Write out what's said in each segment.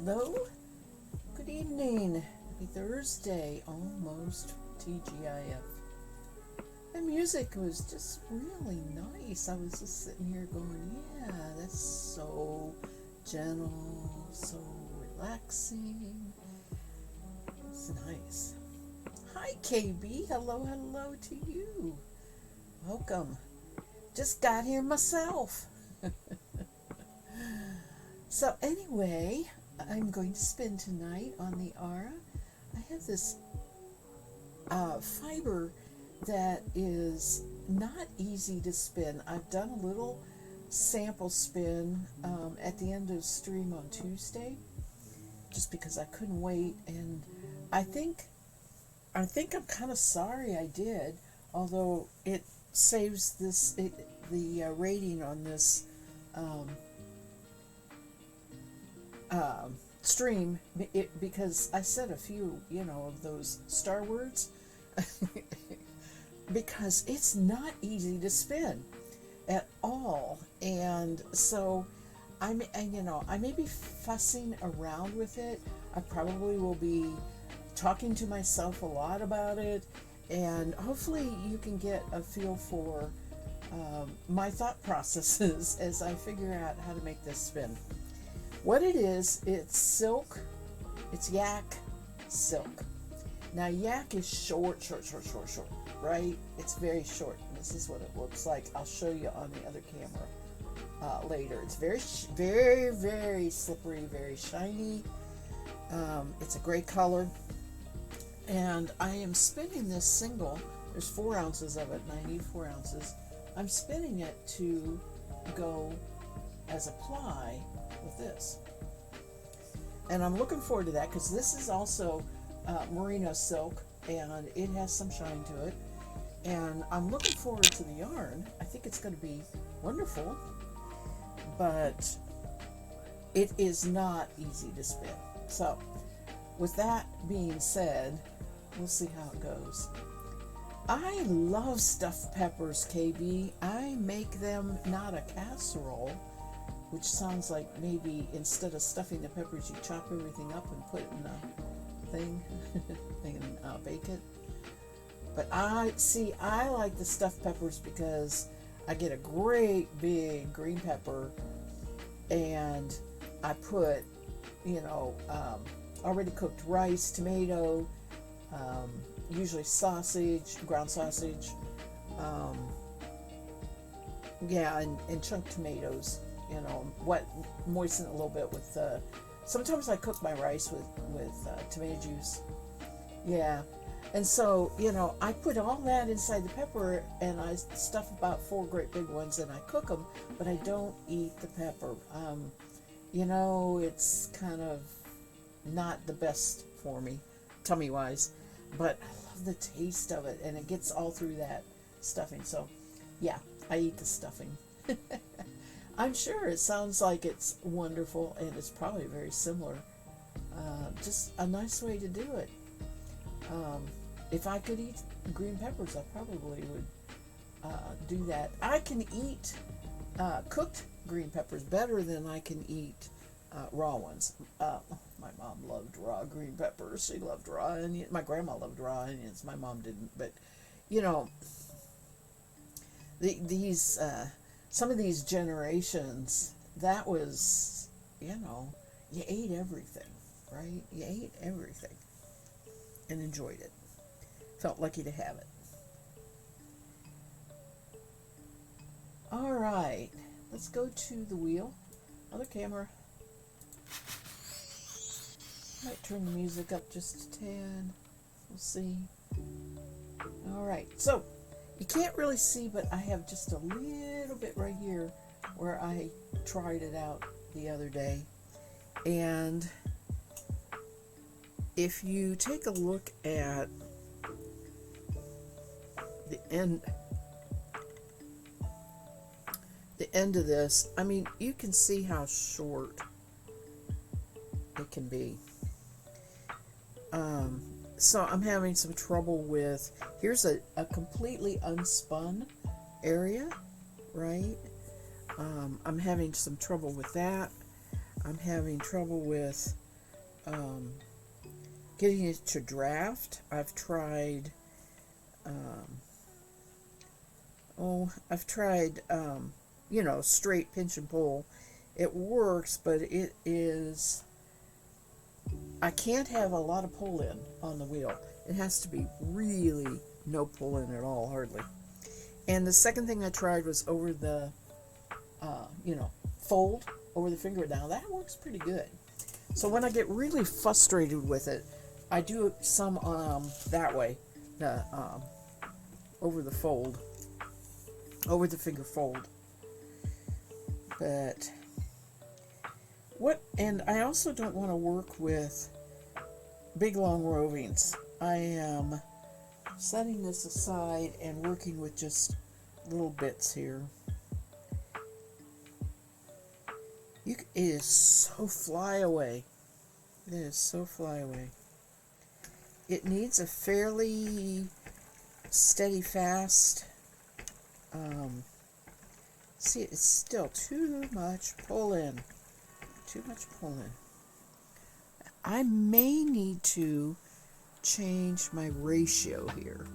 Hello, good evening. Happy Thursday, almost TGIF. The music was just really nice. I was just sitting here going, yeah, that's so gentle, so relaxing. It's nice. Hi, KB. Hello, hello to you. Welcome. Just got here myself. So, anyway, I'm going to spin tonight on the Aura. I have this fiber that is not easy to spin. I've done a little sample spin at the end of stream on Tuesday, just because I couldn't wait, and I think I'm kind of sorry I did, although it saves the rating on this. Um, Stream because I said a few, of those star words because it's not easy to spin at all, and so I may be fussing around with it. I probably will be talking to myself a lot about it, and hopefully you can get a feel for my thought processes as I figure out how to make this spin. What it is, it's silk. It's yak silk. Now, yak is short, right? It's very short. And this is what it looks like. I'll show you on the other camera later. It's very, very slippery, very shiny. It's a gray color. And I am spinning this single. There's 4 ounces of it, and I need 4 ounces. I'm spinning it to go as a ply with this, and I'm looking forward to that because this is also merino silk, and it has some shine to it, and I'm looking forward to the yarn. I think it's going to be wonderful, but it is not easy to spin. So with that being said, we'll see how it goes. I love stuffed peppers, KB. I make them not a casserole, which sounds like maybe instead of stuffing the peppers, you chop everything up and put it in a thing and bake it. But I like the stuffed peppers because I get a great big green pepper, and I put, already cooked rice, tomato, usually sausage, ground sausage, and chunked tomatoes. Moisten it a little bit with. Sometimes I cook my rice with tomato juice. Yeah, and so I put all that inside the pepper, and I stuff about 4 great big ones, and I cook them. But I don't eat the pepper. It's kind of not the best for me, tummy wise. But I love the taste of it, and it gets all through that stuffing. So, yeah, I eat the stuffing. I'm sure it sounds like it's wonderful, and it's probably very similar. Just a nice way to do it. If I could eat green peppers, I probably would do that. I can eat cooked green peppers better than I can eat raw ones. My mom loved raw green peppers. She loved raw onions. My grandma loved raw onions. My mom didn't. But, you know, these some of these generations, that was, you know, you ate everything, right? You ate everything and enjoyed it. Felt lucky to have it. All right, let's go to the wheel. Other camera. Might turn the music up just a tad. We'll see. All right, so you can't really see, but I have just a little bit right here where I tried it out the other day. And if you take a look at the end of this, I mean, you can see how short it can be. So I'm having some trouble with, here's a completely unspun area, right? I'm having some trouble with that. I'm having trouble with getting it to draft. I've tried, you know, straight pinch and pull. It works, but it is, I can't have a lot of pull in on the wheel. It has to be really no pull in at all, hardly. And the second thing I tried was over the, you know, fold over the finger. Now that works pretty good. So when I get really frustrated with it, I do some that way, over the fold, over the finger fold. But and I also don't want to work with big long rovings. I am setting this aside and working with just little bits here. It is so fly away. It is so fly away. It needs a fairly steady, fast. See, it's still too much pull in. Too much pull in. I may need to change my ratio here.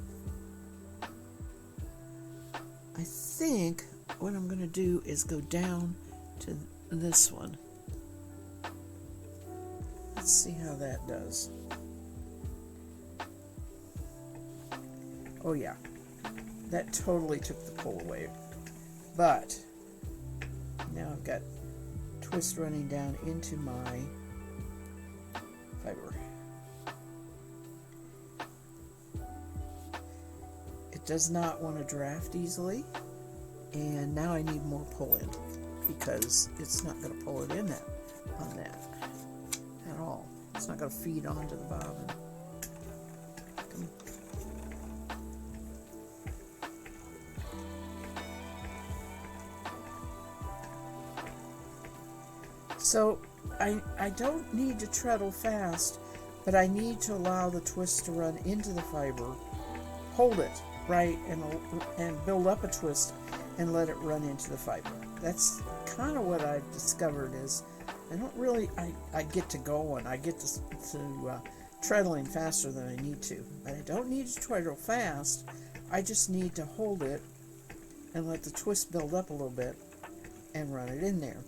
I think what I'm going to do is go down to this one. Let's see how that does. Oh yeah, that totally took the pull away. But now I've got twist running down into my fiber. It does not want to draft easily, and now I need more pull in because it's not going to pull it in that on that at all. It's not going to feed onto the bobbin. So I don't need to treadle fast, but I need to allow the twist to run into the fiber, hold it right, and build up a twist and let it run into the fiber. That's kind of what I've discovered is I don't really, I get to going, I get to treadling faster than I need to, but I don't need to treadle fast. I just need to hold it and let the twist build up a little bit and run it in there.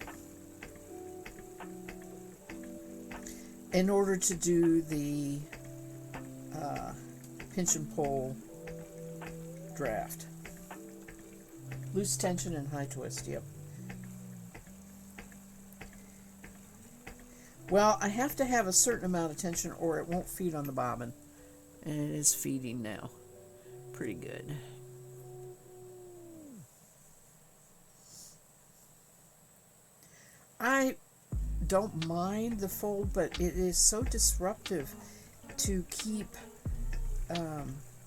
In order to do the pinch and pull draft. Loose tension and high twist, yep. Well, I have to have a certain amount of tension or it won't feed on the bobbin. And it is feeding now. Pretty good. I don't mind the fold, but it is so disruptive to keep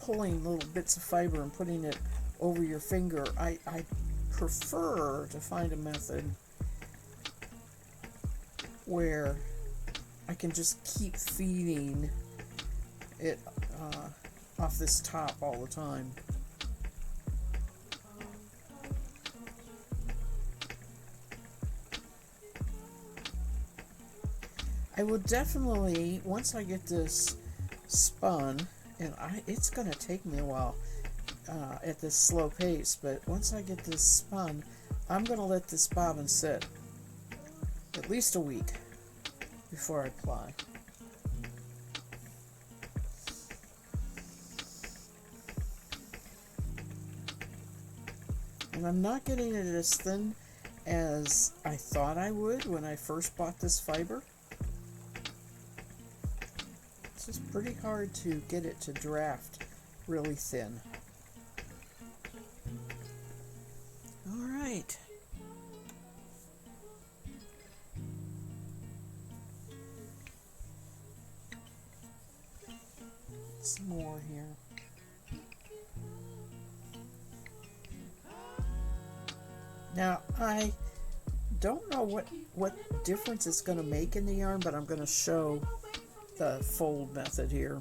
pulling little bits of fiber and putting it over your finger. I prefer to find a method where I can just keep feeding it off this top all the time. I will definitely, once I get this spun, and it's going to take me a while at this slow pace, but once I get this spun, I'm going to let this bobbin sit at least a week before I ply. And I'm not getting it as thin as I thought I would when I first bought this fiber. It's just pretty hard to get it to draft really thin. All right. Some more here. Now, I don't know what difference it's going to make in the yarn, but I'm going to show the fold method here.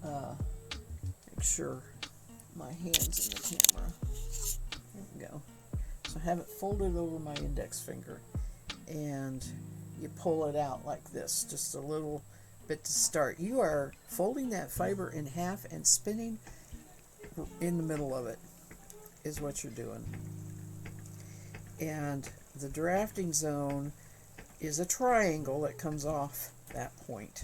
Make sure my hand's in the camera. There we go. So I have it folded over my index finger, and you pull it out like this, just a little bit to start. You are folding that fiber in half and spinning in the middle of it is what you're doing. And the drafting zone is a triangle that comes off that point.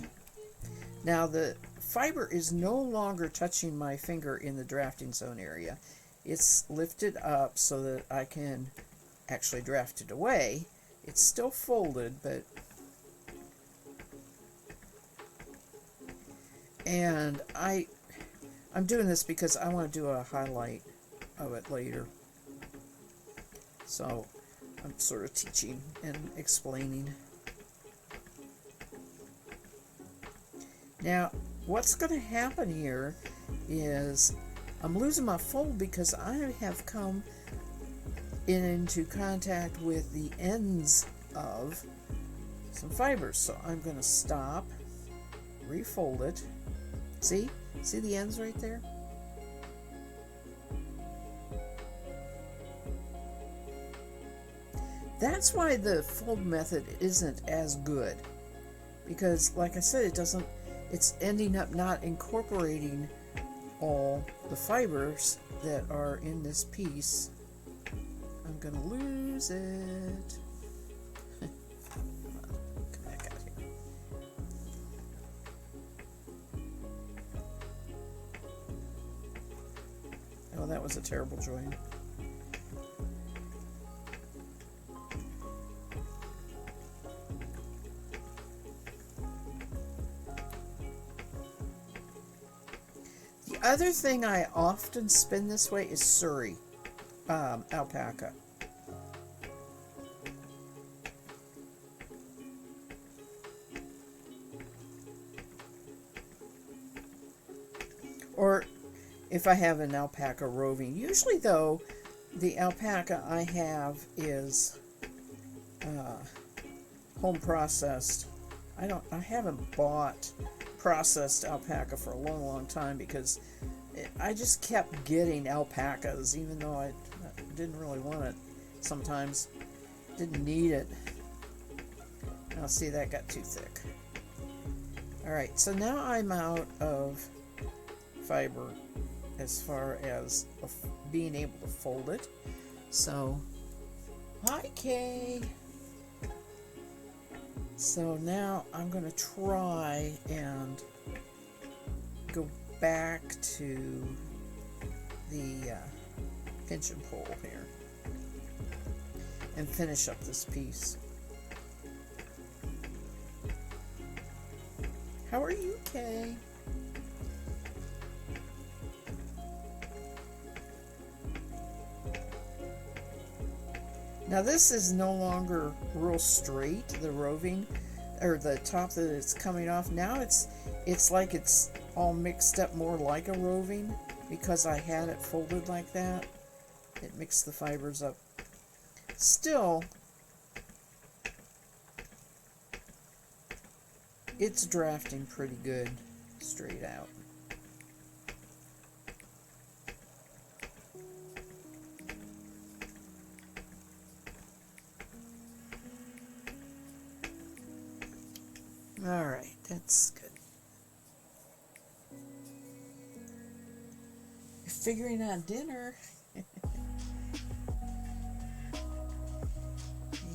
Now the fiber is no longer touching my finger in the drafting zone area. It's lifted up so that I can actually draft it away. It's still folded, but and I'm doing this because I want to do a highlight of it later. So I'm sort of teaching and explaining. Now, what's going to happen here is I'm losing my fold because I have come into contact with the ends of some fibers. So I'm going to stop, refold it. See the ends right there? That's why the fold method isn't as good, because like I said, it's ending up not incorporating all the fibers that are in this piece. I'm gonna lose it. Come back out here. Oh, that was a terrible join. The other thing I often spin this way is Surrey alpaca. Or if I have an alpaca roving. Usually though, the alpaca I have is home processed. I haven't bought processed alpaca for a long time because I just kept getting alpacas even though I didn't really want it. Sometimes didn't need it. Now see, that got too thick. Alright, so now I'm out of fiber as far as being able to fold it. So, hi Kay! So now I'm going to try and go back to the pinch and pull here and finish up this piece. How are you, Kay? Now this is no longer real straight, the roving, or the top that it's coming off. Now it's like it's all mixed up more like a roving because I had it folded like that. It mixed the fibers up. Still, it's drafting pretty good straight out. All right, that's good. You're figuring out dinner.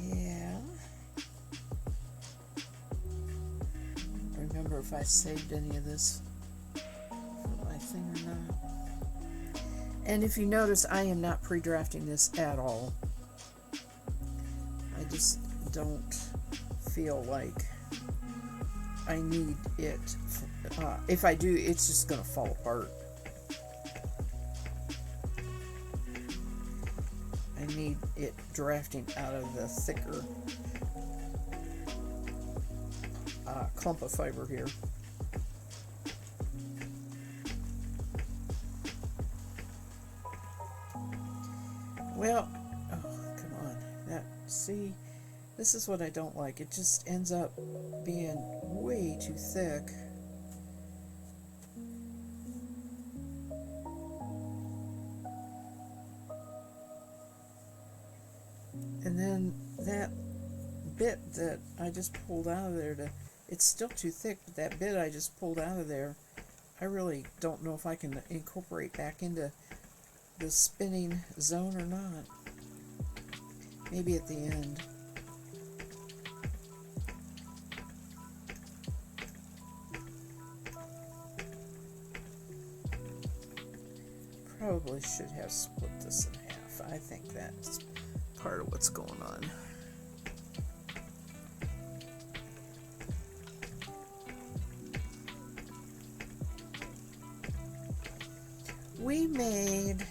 Yeah. Remember if I saved any of this for my thing or not. And if you notice, I am not pre-drafting this at all. I just don't feel like I need it. If I do, it's just going to fall apart. I need it drafting out of the thicker clump of fiber here. Well, oh, come on. See, this is what I don't like. It just ends up being way too thick. And then that bit that I just pulled out of there, it's still too thick, but that bit I just pulled out of there, I really don't know if I can incorporate back into the spinning zone or not. Maybe at the end. Probably should have split this in half. I think that's part of what's going on. We made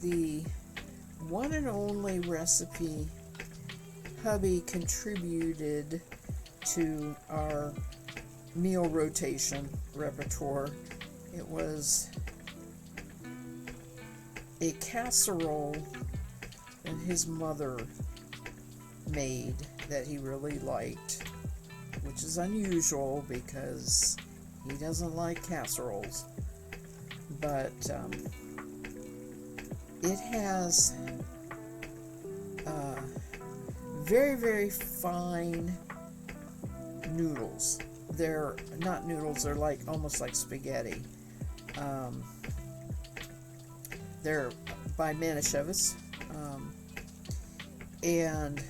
the one and only recipe hubby contributed to our meal rotation repertoire. It was a casserole that his mother made that he really liked, which is unusual because he doesn't like casseroles. But it has very, very fine noodles. They're not noodles, they're like almost like spaghetti. They're by Manischewitz. And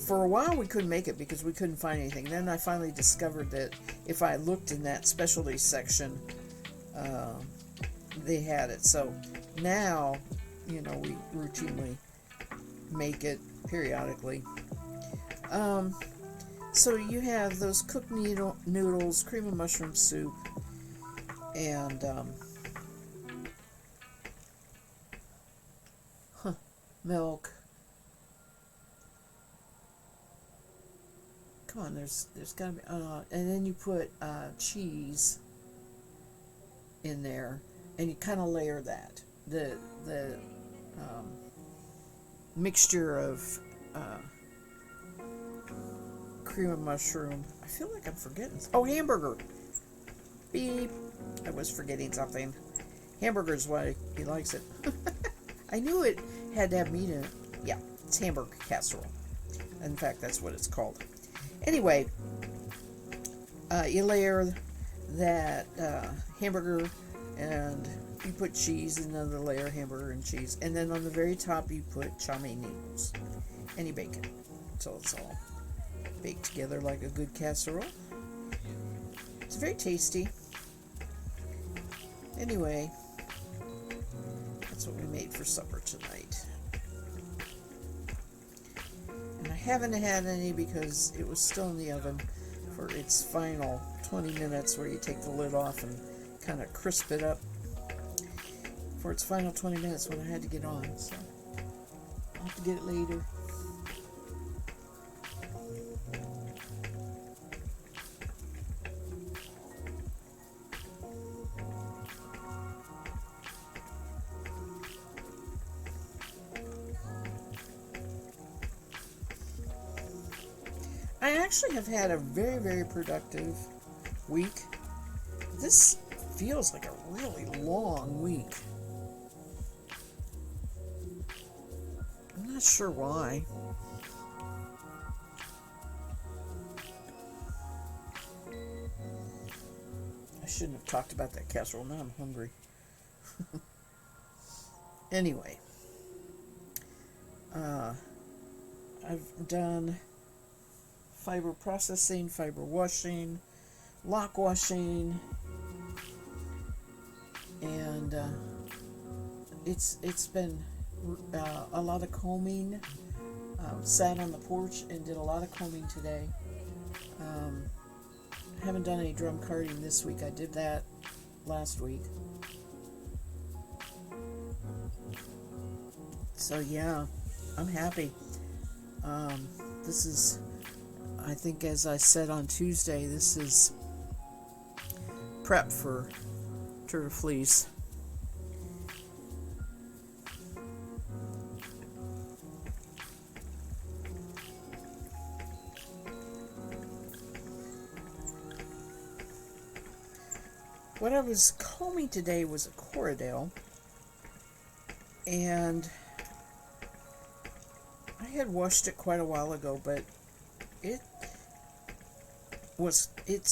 for a while we couldn't make it because we couldn't find anything. Then I finally discovered that if I looked in that specialty section, they had it. So now, we routinely make it periodically. So you have those cooked noodles, cream of mushroom soup, and milk. Come on, there's gotta be, and then you put cheese in there, and you kind of layer that. The mixture of cream of mushroom. I feel like I'm forgetting. Oh, hamburger. Beep. I was forgetting something. Hamburger is why he likes it. I knew it had to have meat in it. Yeah, it's hamburger casserole. In fact, that's what it's called. Anyway, you layer that hamburger, and you put cheese, and another layer hamburger and cheese, and then on the very top you put chow mein noodles, and you bake it until it's all baked together like a good casserole. It's very tasty. Anyway, that's what we made for supper tonight. And I haven't had any because it was still in the oven for its final 20 minutes where you take the lid off and kind of crisp it up for its final 20 minutes when I had to get on. So I'll have to get it later. I actually have had a very, very productive week. This feels like a really long week. I'm not sure why. I shouldn't have talked about that casserole. Now I'm hungry. Anyway, I've done fiber processing, fiber washing, lock washing, and it's been a lot of combing. Sat on the porch and did a lot of combing today. Haven't done any drum carding this week. I did that last week. So yeah, I'm happy. This is, I think as I said on Tuesday, this is prep for turtle fleece. What I was combing today was a Corriedale, and I had washed it quite a while ago, but it's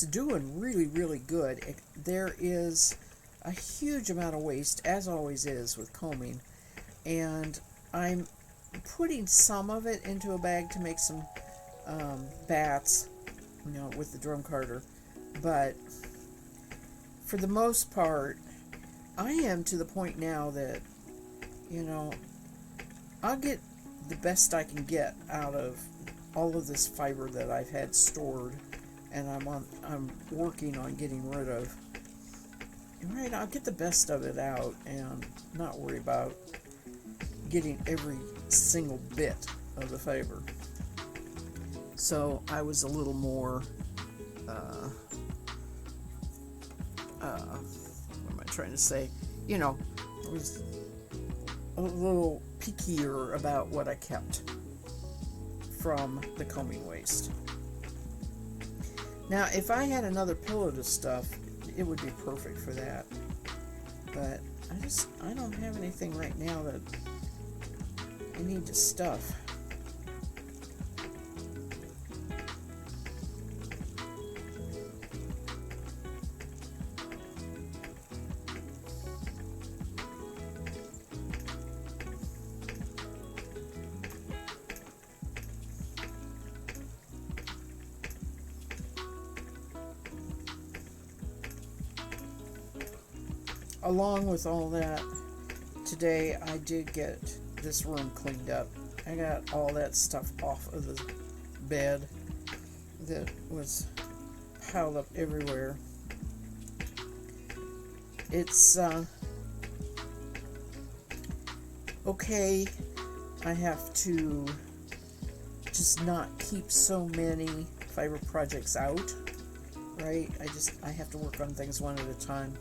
doing really, really good. There is a huge amount of waste, as always is with combing, and I'm putting some of it into a bag to make some bats, with the drum carder, but for the most part, I am to the point now that, I'll get the best I can get out of all of this fiber that I've had stored, and I'm working on getting rid of. Right, I'll get the best of it out and not worry about getting every single bit of the fiber. So I was a little more what am I trying to say? I was a little pickier about what I kept from the combing waste. Now, if I had another pillow to stuff, it would be perfect for that. But I don't have anything right now that I need to stuff. Along with all that, today I did get this room cleaned up. I got all that stuff off of the bed that was piled up everywhere. It's okay. I have to just not keep so many fiber projects out, right? I have to work on things one at a time.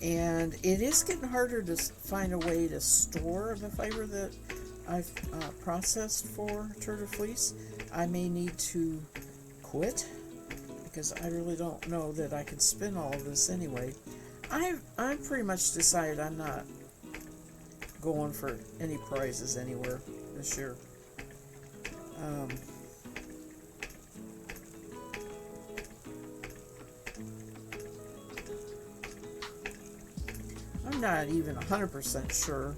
And it is getting harder to find a way to store the fiber that I've processed for turtle fleece. I may need to quit because I really don't know that I can spin all of this anyway. I've pretty much decided I'm not going for any prizes anywhere this year. I'm not even 100% sure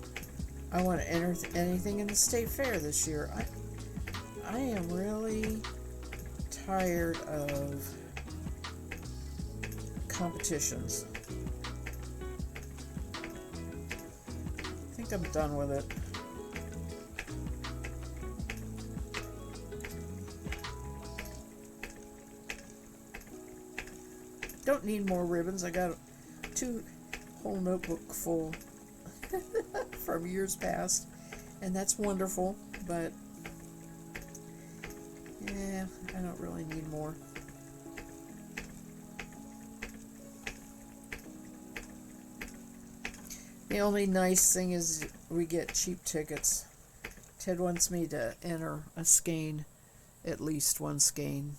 I want to enter anything in the state fair this year. I am really tired of competitions. I think I'm done with it. Don't need more ribbons. I got 2 whole notebook full from years past, and that's wonderful, but yeah, I don't really need more. The only nice thing is we get cheap tickets. Ted wants me to enter a skein, at least one skein,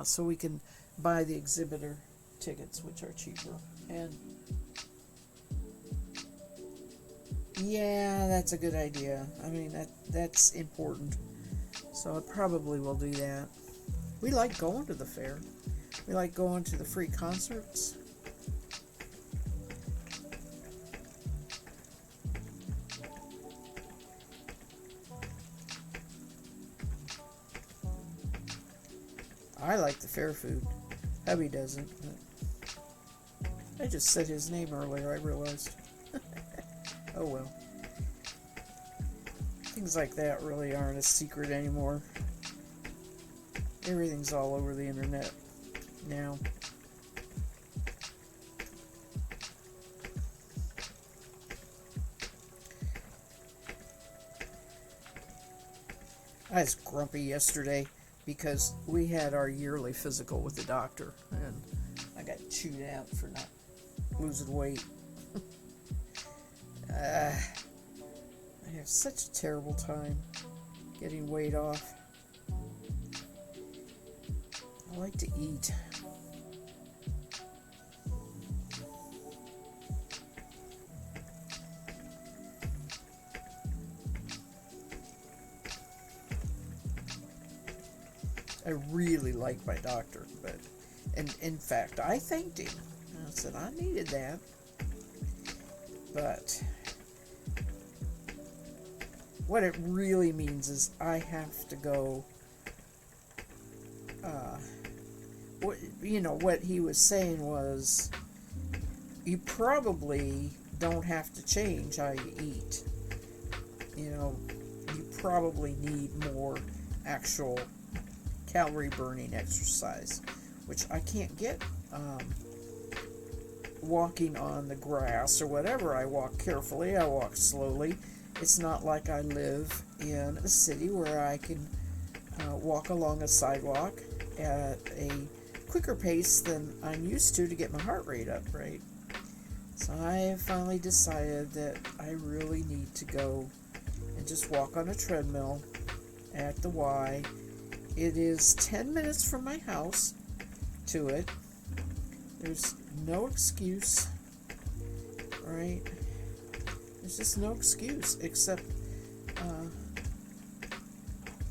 so we can buy the exhibitor tickets, which are cheaper. And yeah, that's a good idea. I mean, that's important. So I probably will do that. We like going to the fair. We like going to the free concerts. I like the fair food. Hubby doesn't. I just said his name earlier, I realized. Oh well. Things like that really aren't a secret anymore. Everything's all over the internet now. I was grumpy yesterday because we had our yearly physical with the doctor, and I got chewed out for not losing weight. I have such a terrible time getting weight off. I like to eat. I really like my doctor, but and in fact I thanked him. I said I needed that. But what it really means is I have to go. What he was saying was, you probably don't have to change how you eat. You probably need more actual calorie burning exercise, which I can't get walking on the grass or whatever. I walk carefully, I walk slowly. It's not like I live in a city where I can walk along a sidewalk at a quicker pace than I'm used to get my heart rate up, right? So I have finally decided that I really need to go and just walk on a treadmill at the Y. It is 10 minutes from my house to it. There's no excuse, right? There's just no excuse except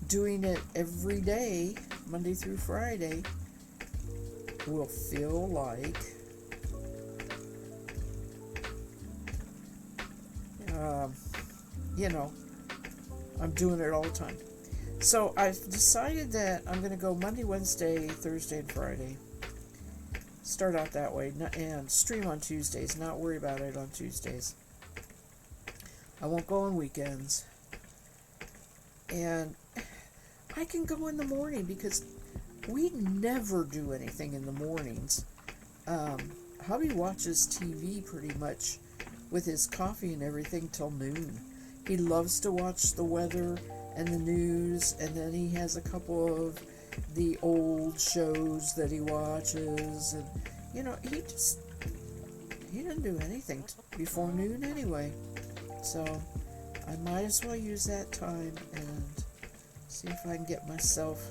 doing it every day, Monday through Friday, will feel like I'm doing it all the time. So I've decided that I'm going to go Monday, Wednesday, Thursday, and Friday. Start out that way, and stream on Tuesdays, not worry about it on Tuesdays. I won't go on weekends. And I can go in the morning because we never do anything in the mornings. Hubby watches TV pretty much with his coffee and everything till noon. He loves to watch the weather and the news, and then he has a couple of the old shows that he watches, and he doesn't do anything before noon anyway. So I might as well use that time and see if I can get myself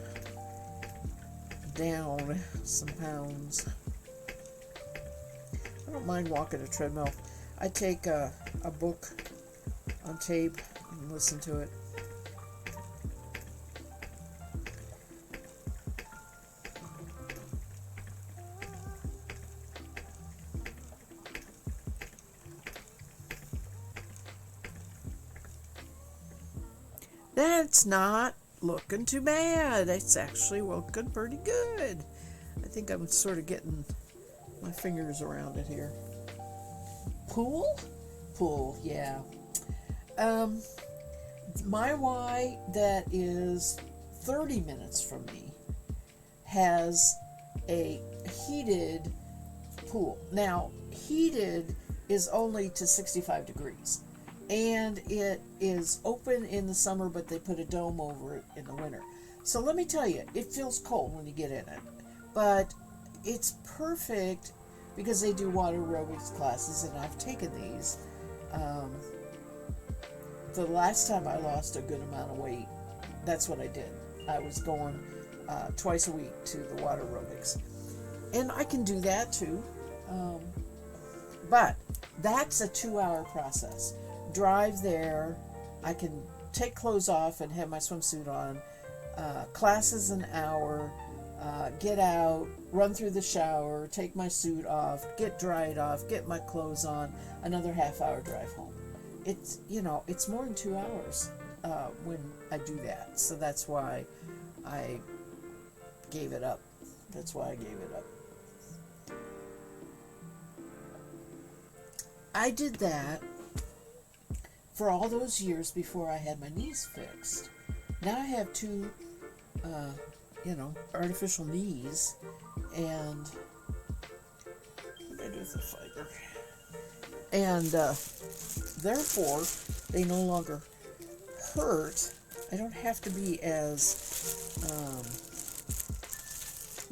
down some pounds. I don't mind walking a treadmill. I take a book on tape and listen to it. That's not looking too bad. It's actually looking pretty good. I think I'm sort of getting my fingers around it here. Pool? Pool, yeah. My Y that is 30 minutes from me has a heated pool. Now, heated is only to 65 degrees. And it is open in the summer, but they put a dome over it in the winter. So let me tell you, it feels cold when you get in it. But it's perfect because they do water aerobics classes, and I've taken these. The last time I lost a good amount of weight, that's what I did. I was going twice a week to the water aerobics. And I can do that too. But that's a 2-hour process. Drive there, I can take clothes off and have my swimsuit on. Class is an hour, get out, run through the shower, take my suit off, get dried off, get my clothes on, another half-hour drive home. It's, it's more than 2 hours when I do that. So that's why I gave it up. That's why I gave it up. I did that for all those years before I had my knees fixed. Now I have two, artificial knees, and what did I do with the fiber? And therefore, they no longer hurt. I don't have to be as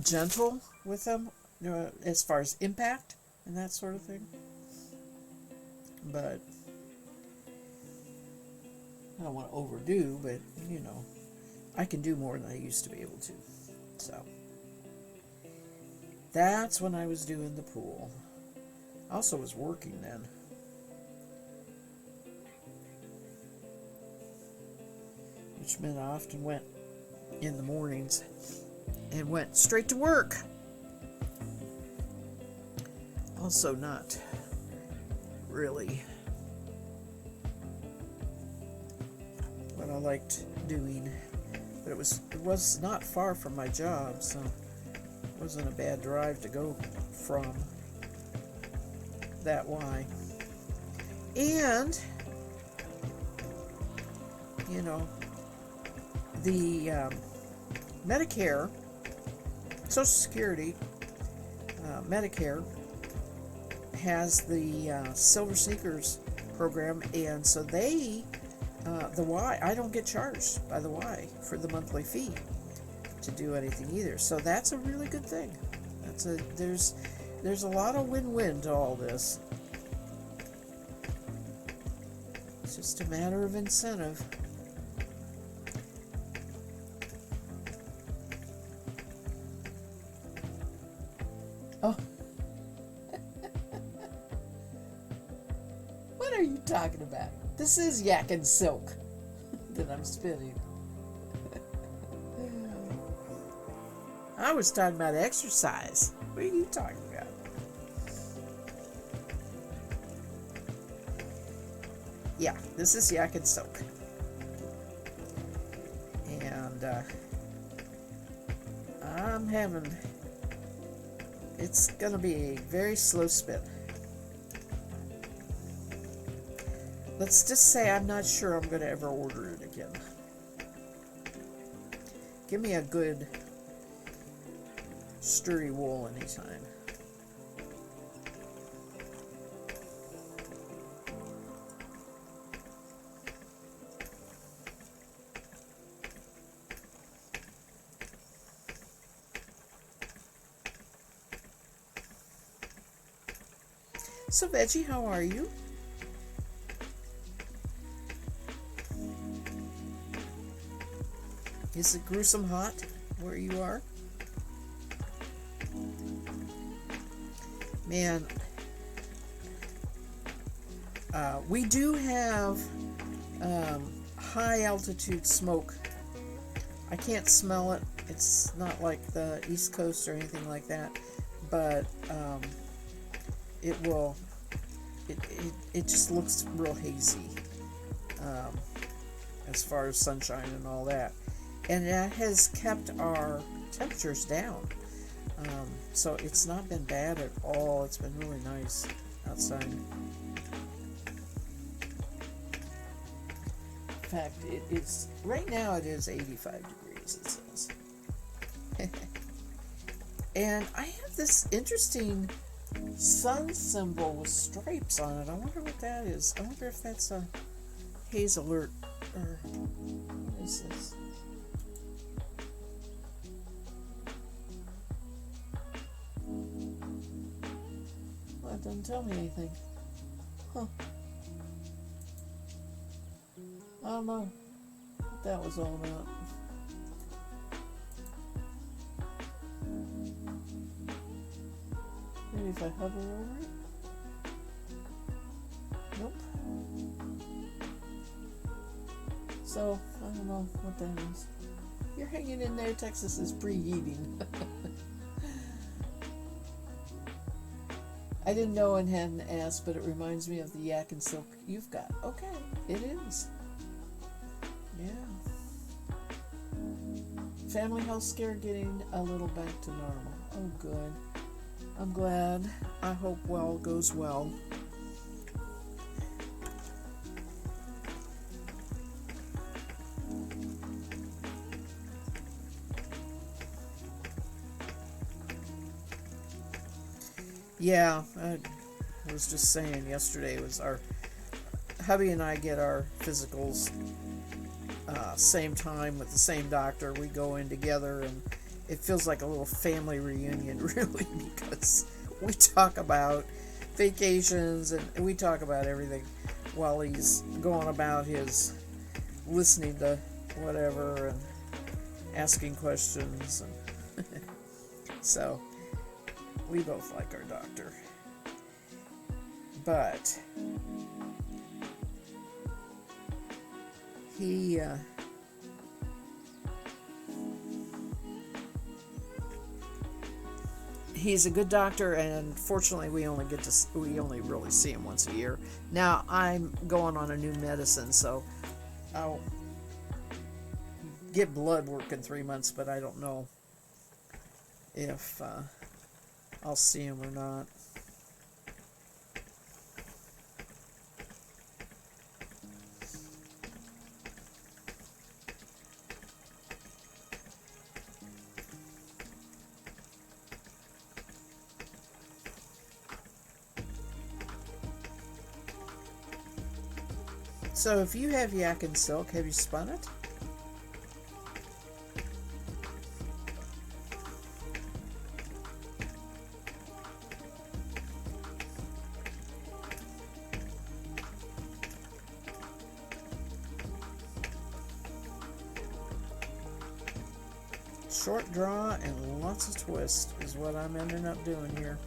gentle with them, as far as impact and that sort of thing. But I don't want to overdo, but I can do more than I used to be able to. So that's when I was doing the pool. I also was working then. Which meant I often went in the mornings and went straight to work. Also not really what I liked doing, but it was not far from my job, so it wasn't a bad drive to go from. That why. And the Medicare, Social Security, Medicare has the Silver Sneakers program, and so the Y, I don't get charged by the Y for the monthly fee to do anything either. So that's a really good thing. There's a lot of win-win to all this. It's just a matter of incentive. Oh. What are you talking about? This is yak and silk that I'm spinning. I was talking about exercise. What are you talking about? Yeah, this is yak and silk. And it's going to be a very slow spin. Let's just say I'm not sure I'm going to ever order it again. Give me a good sturdy wool anytime. So, Veggie, how are you? Is it gruesome hot where you are? Man, we do have high altitude smoke. I can't smell it. It's not like the East Coast or anything like that, but it just looks real hazy as far as sunshine and all that. And that has kept our temperatures down. So it's not been bad at all. It's been really nice outside. In fact, it's right now it is 85 degrees, it says. And I have this interesting sun symbol with stripes on it. I wonder what that is. I wonder if that's a haze alert, or what is this? Well, it doesn't tell me anything. Huh. I don't know what that was all about. Maybe if I hover over it? Nope. So, I don't know what that is. You're hanging in there. Texas is preheating. I didn't know and hadn't asked, but it reminds me of the yak and silk you've got. Okay, it is. Yeah. Family health scare getting a little back to normal. Oh, good. I'm glad. I hope well goes well. Yeah, I was just saying yesterday was our hubby and I get our physicals same time with the same doctor. We go in together, and it feels like a little family reunion, really, because we talk about vacations and we talk about everything while he's going about his listening to whatever and asking questions. And so we both like our doctor. But he's a good doctor, and fortunately we only really see him once a year. Now I'm going on a new medicine, so I'll get blood work in 3 months, but I don't know if I'll see him or not. So if you have yak and silk, have you spun it? Short draw and lots of twist is what I'm ending up doing here.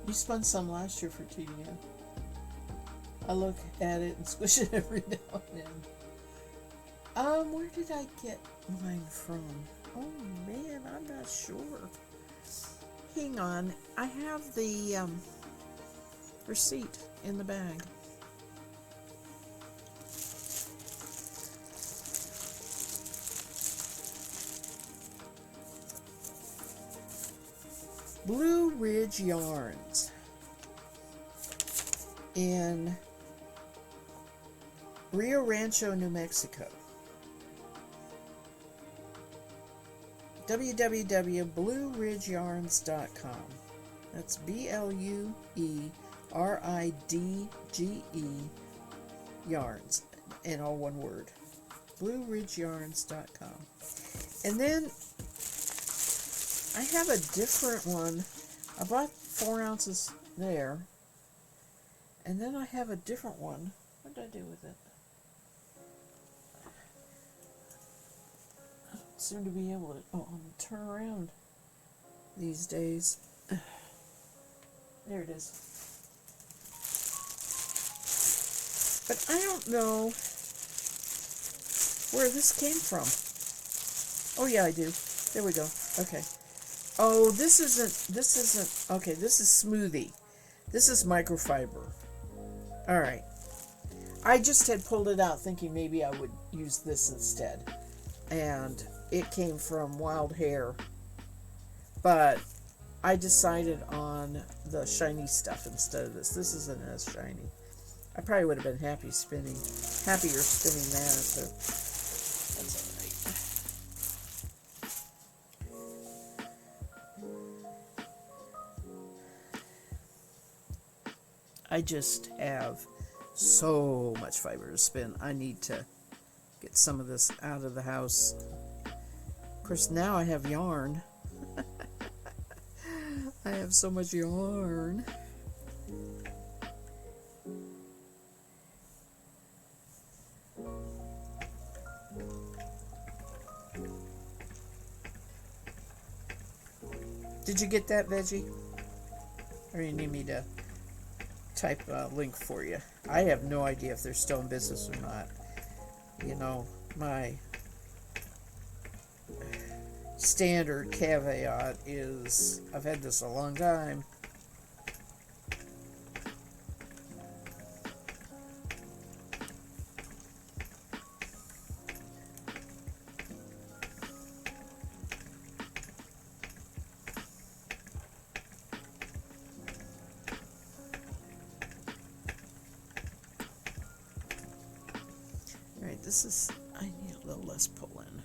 You spun some last year for TDN. I look at it and squish it every now and then. Where did I get mine from? Oh man, I'm not sure. Hang on, I have the receipt in the bag. Blue Ridge Yarns in Rio Rancho, New Mexico. www.blueridgeyarns.com. That's BLUERIDGE Yarns, and all one word. BlueRidgeYarns.com. And then I have a different one I bought 4 ounces there. And then I have a different one. What did I do with it? I don't seem to be able to turn around these days. There it is. But I don't know where this came from. Oh yeah, I do. There we go. Okay. Oh, this isn't, okay, this is Smoothie. This is microfiber. Alright. I just had pulled it out thinking maybe I would use this instead. And it came from Wild Hair. But I decided on the shiny stuff instead of this. This isn't as shiny. I probably would have been happier spinning that, but that's alright. I just have so much fiber to spin. I need to get some of this out of the house. Of course, now I have yarn. I have so much yarn. Did you get that, Veggie? Or you need me to type a link for you? I have no idea if they're still in business or not. You know, my standard caveat is I've had this a long time. Alright, this is, I need a little less pull in.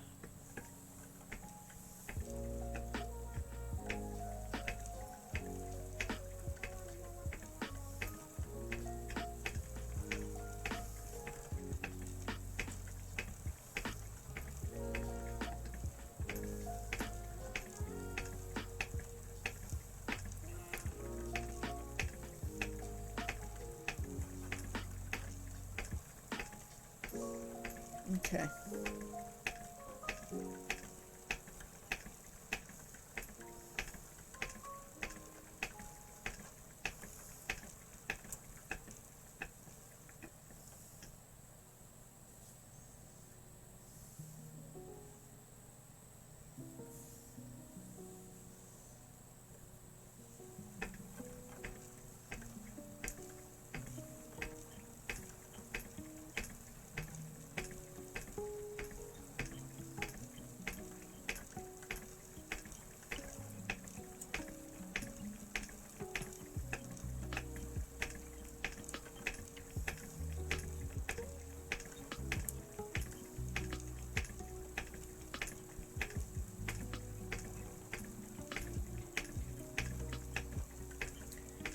Okay.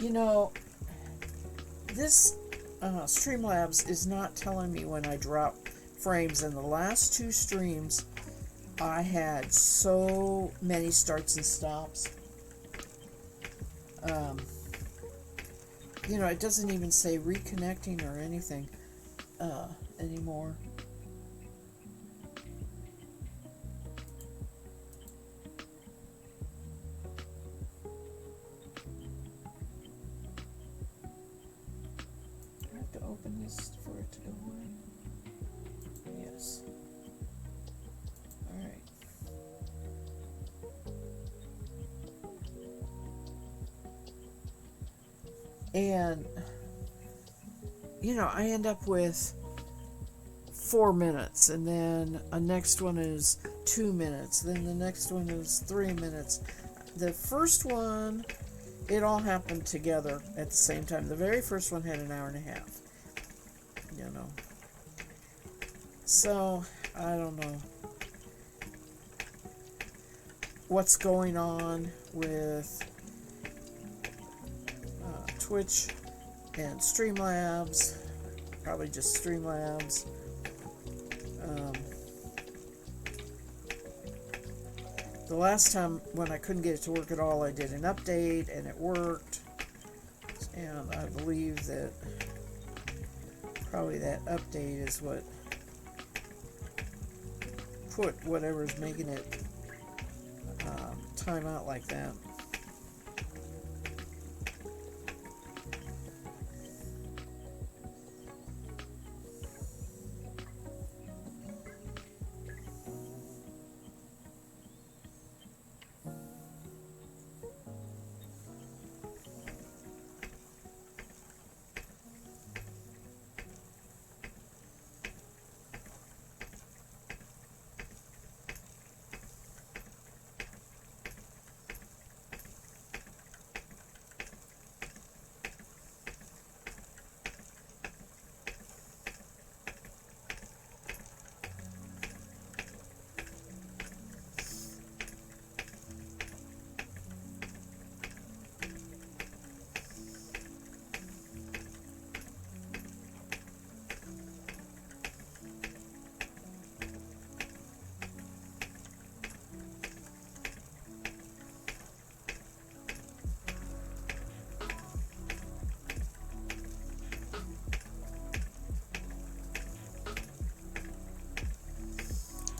You know, this Streamlabs is not telling me when I drop frames. In the last 2 streams, I had so many starts and stops. You know, it doesn't even say reconnecting or anything anymore. Open this for it to go away. Yes. Alright. And, you know, I end up with 4 minutes, and then a next one is 2 minutes, then the next one is 3 minutes. The first one, it all happened together at the same time. The very first one had an hour and a half. You know. So, I don't know what's going on with Twitch and Streamlabs. Probably just the last time when I couldn't get it to work at all, I did an update and it worked. And I believe that probably that update is what put whatever's making it time out like that.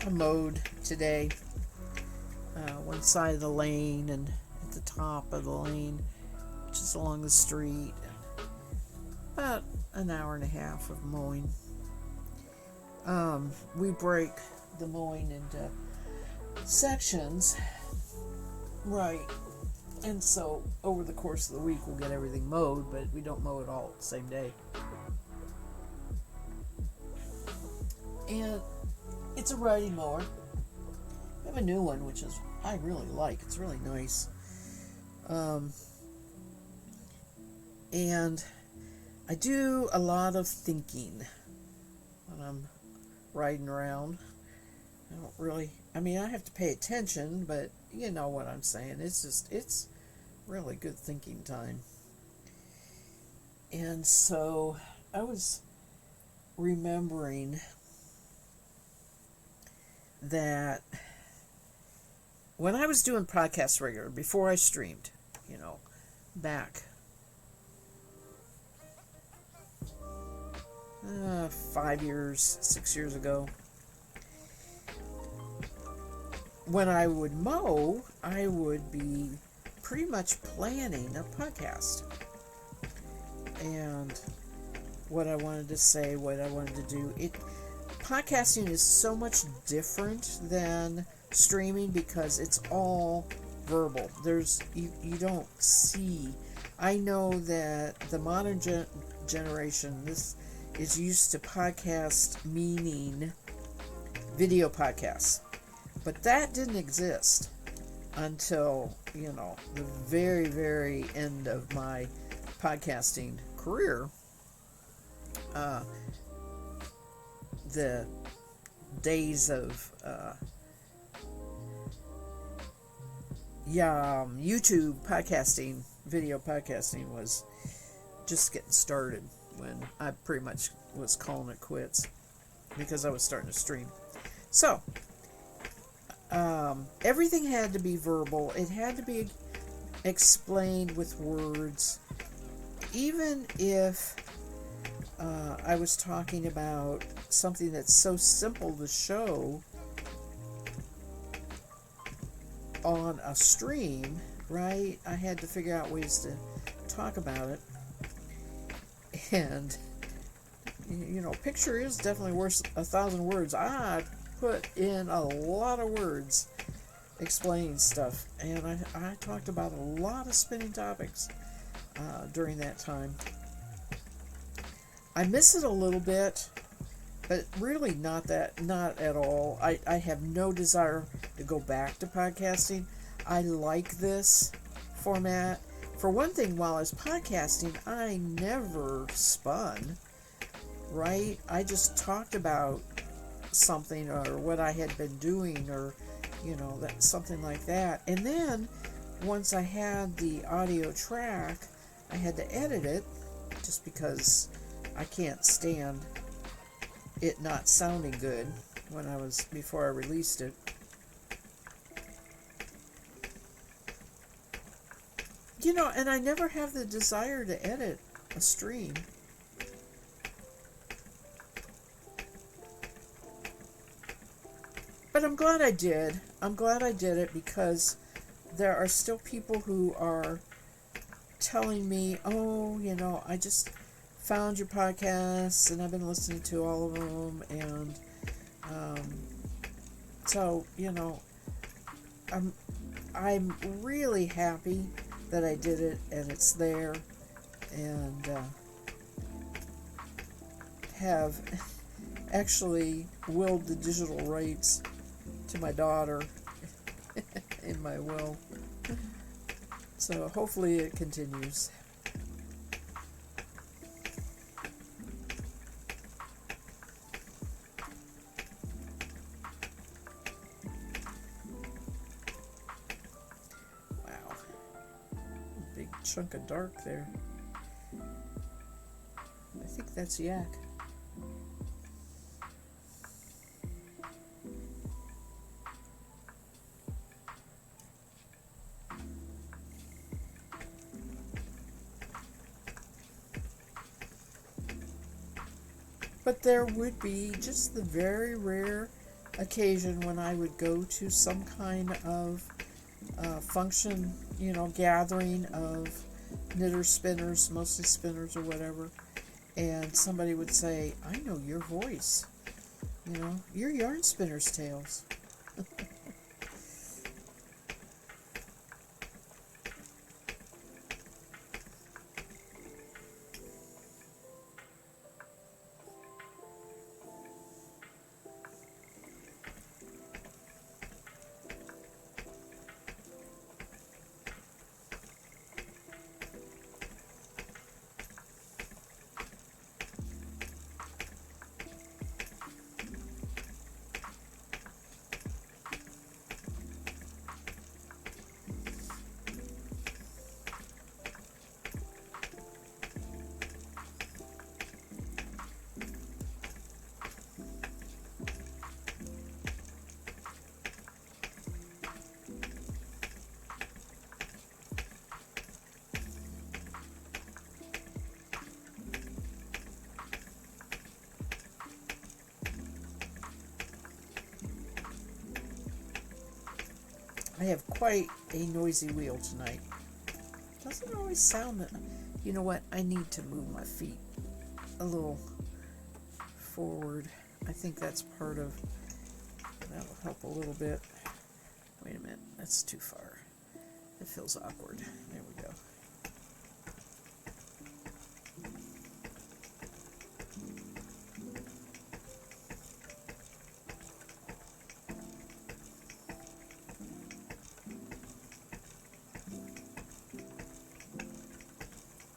I mowed today, one side of the lane and at the top of the lane, which is along the street. About an hour and a half of mowing. We break the mowing into sections, right? And so over the course of the week we'll get everything mowed, but we don't mow it all the same day. And it's a riding mower. We have a new one, which is I really like. It's really nice. And I do a lot of thinking when I'm riding around. I don't really, I mean, I have to pay attention, but you know what I'm saying. It's really good thinking time. And so I was remembering that when I was doing podcasts regular, before I streamed, back 5 years, 6 years ago, when I would mow, I would be pretty much planning a podcast and what I wanted to say, what I wanted to do. Podcasting is so much different than streaming because it's all verbal. You don't see. I know that the modern generation this is used to podcast meaning video podcasts, but that didn't exist until the very, very end of my podcasting career. The days of YouTube podcasting, video podcasting was just getting started when I pretty much was calling it quits because I was starting to stream. So everything had to be verbal. It had to be explained with words. Even if I was talking about something that's so simple to show on a stream, right? I had to figure out ways to talk about it. And, picture is definitely worth 1,000 words. I put in a lot of words explaining stuff. And I talked about a lot of spinning topics during that time. I miss it a little bit, but really not at all. I have no desire to go back to podcasting. I like this format. For one thing, while I was podcasting, I never spun, right? I just talked about something or what I had been doing or, something like that. And then once I had the audio track, I had to edit it just because I can't stand it not sounding good before I released it. and I never have the desire to edit a stream. But I'm glad I did. I'm glad I did it because there are still people who are telling me, oh, I just found your podcasts and I've been listening to all of them. And so, I'm really happy that I did it and it's there, and have actually willed the digital rights to my daughter in my will. So hopefully it continues. Wow. Big chunk of dark there. I think that's yak. But there would be just the very rare occasion when I would go to some kind of function, gathering of knitters, spinners, mostly spinners or whatever, and somebody would say, I know your voice. You're Yarn Spinner's Tales. I have quite a noisy wheel tonight. Doesn't always sound that. You know what? I need to move my feet a little forward. I think that's part of. That'll help a little bit. Wait a minute. That's too far. It feels awkward. There we go.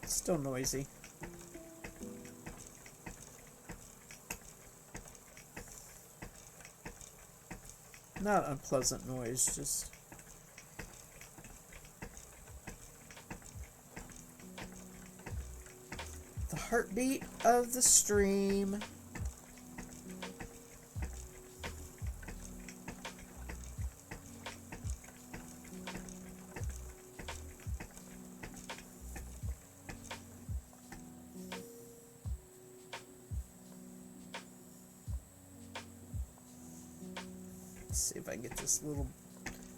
Still noisy. Not unpleasant noise, just the heartbeat of the stream. See if I can get this little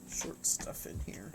short stuff in here.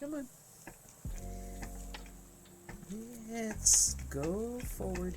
Come on. Let's go forward.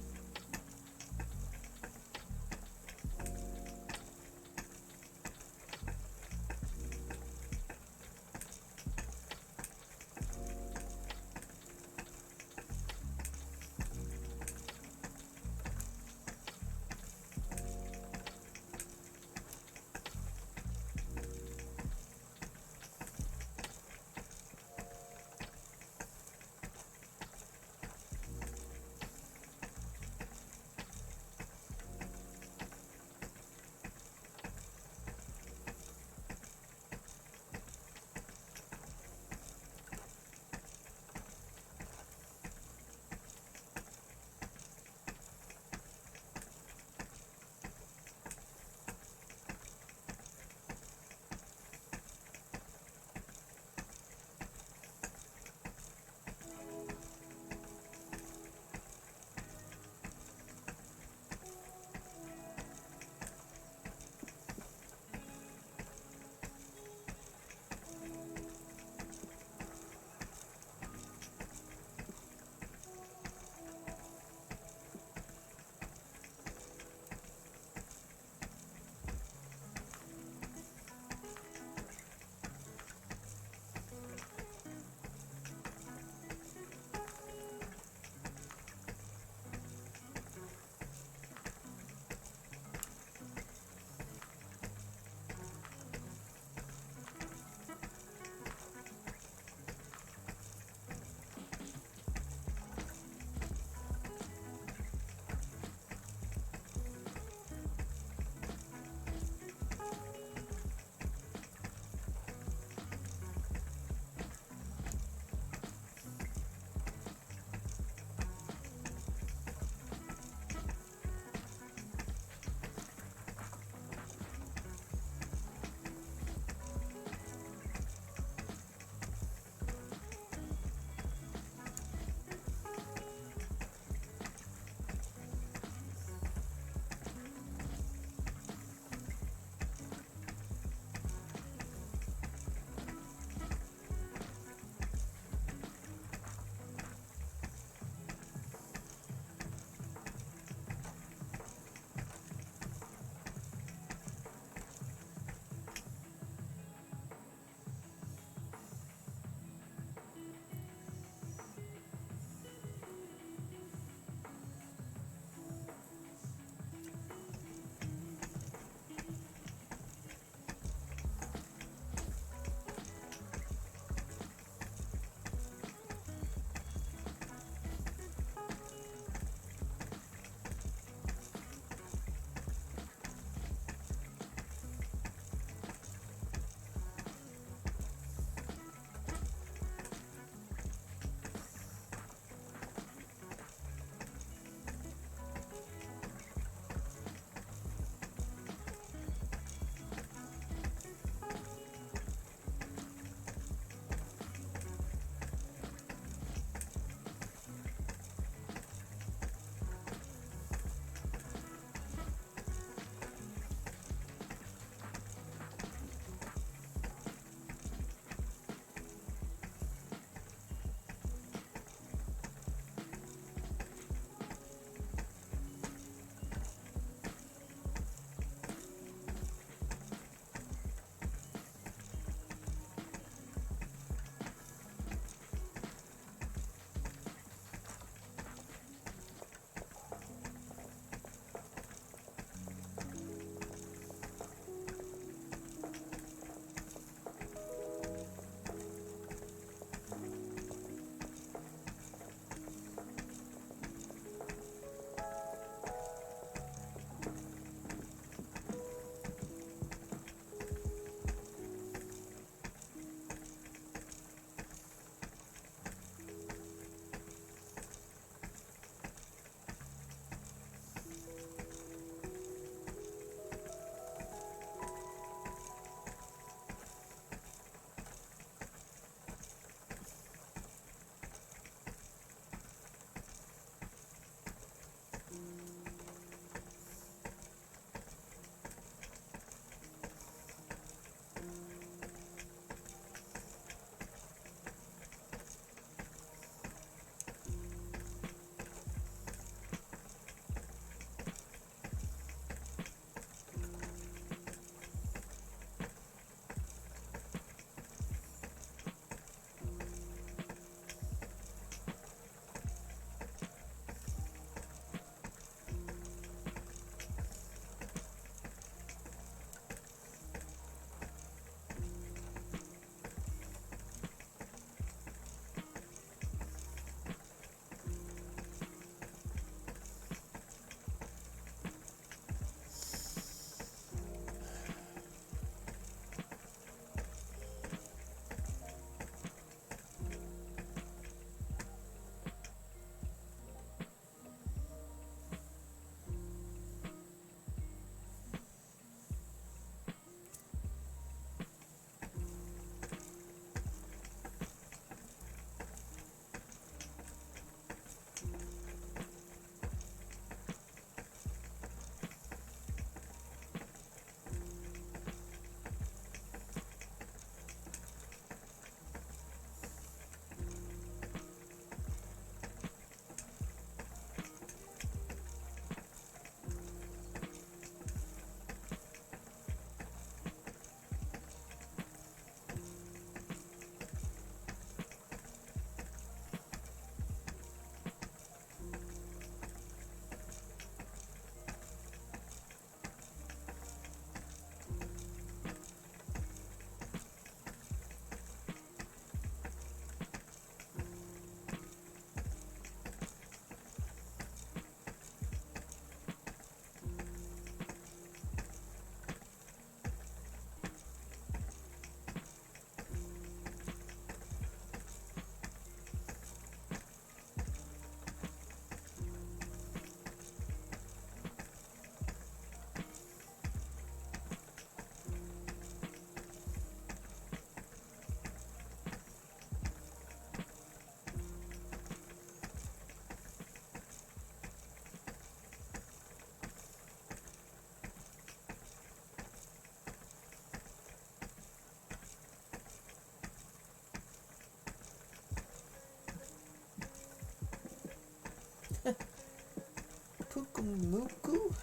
Muku.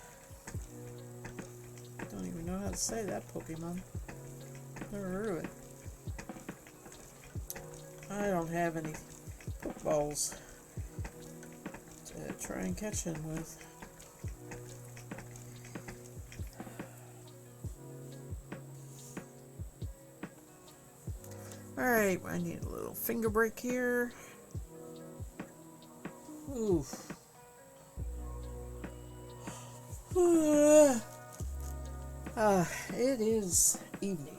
Don't even know how to say that Pokemon. Never heard of it. I don't have any Pokeballs to try and catch him with. Alright, I need a little finger break here. Oof. It is evening.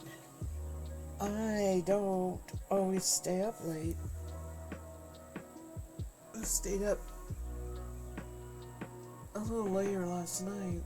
I don't always stay up late. I stayed up a little later last night.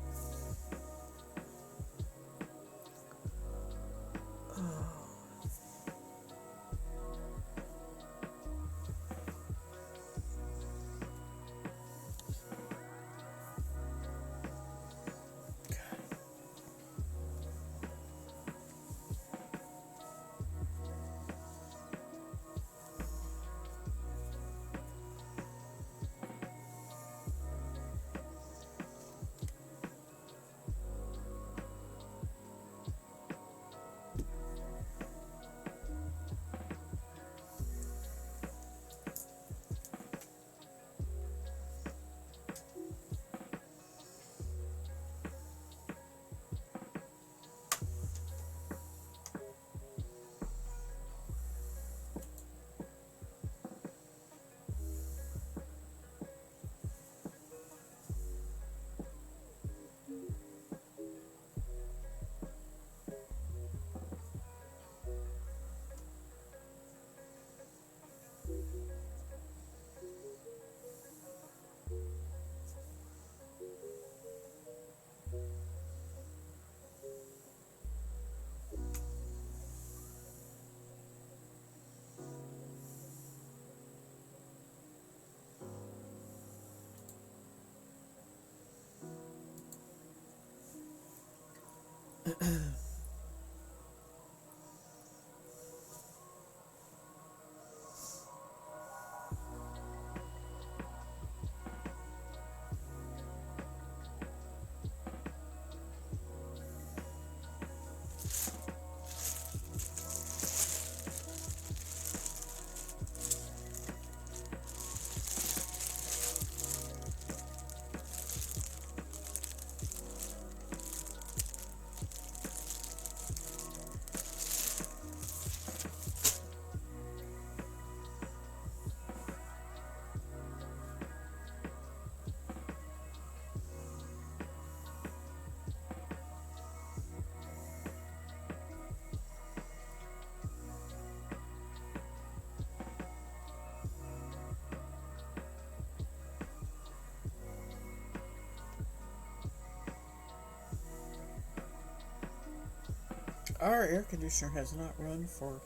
Our air conditioner has not run for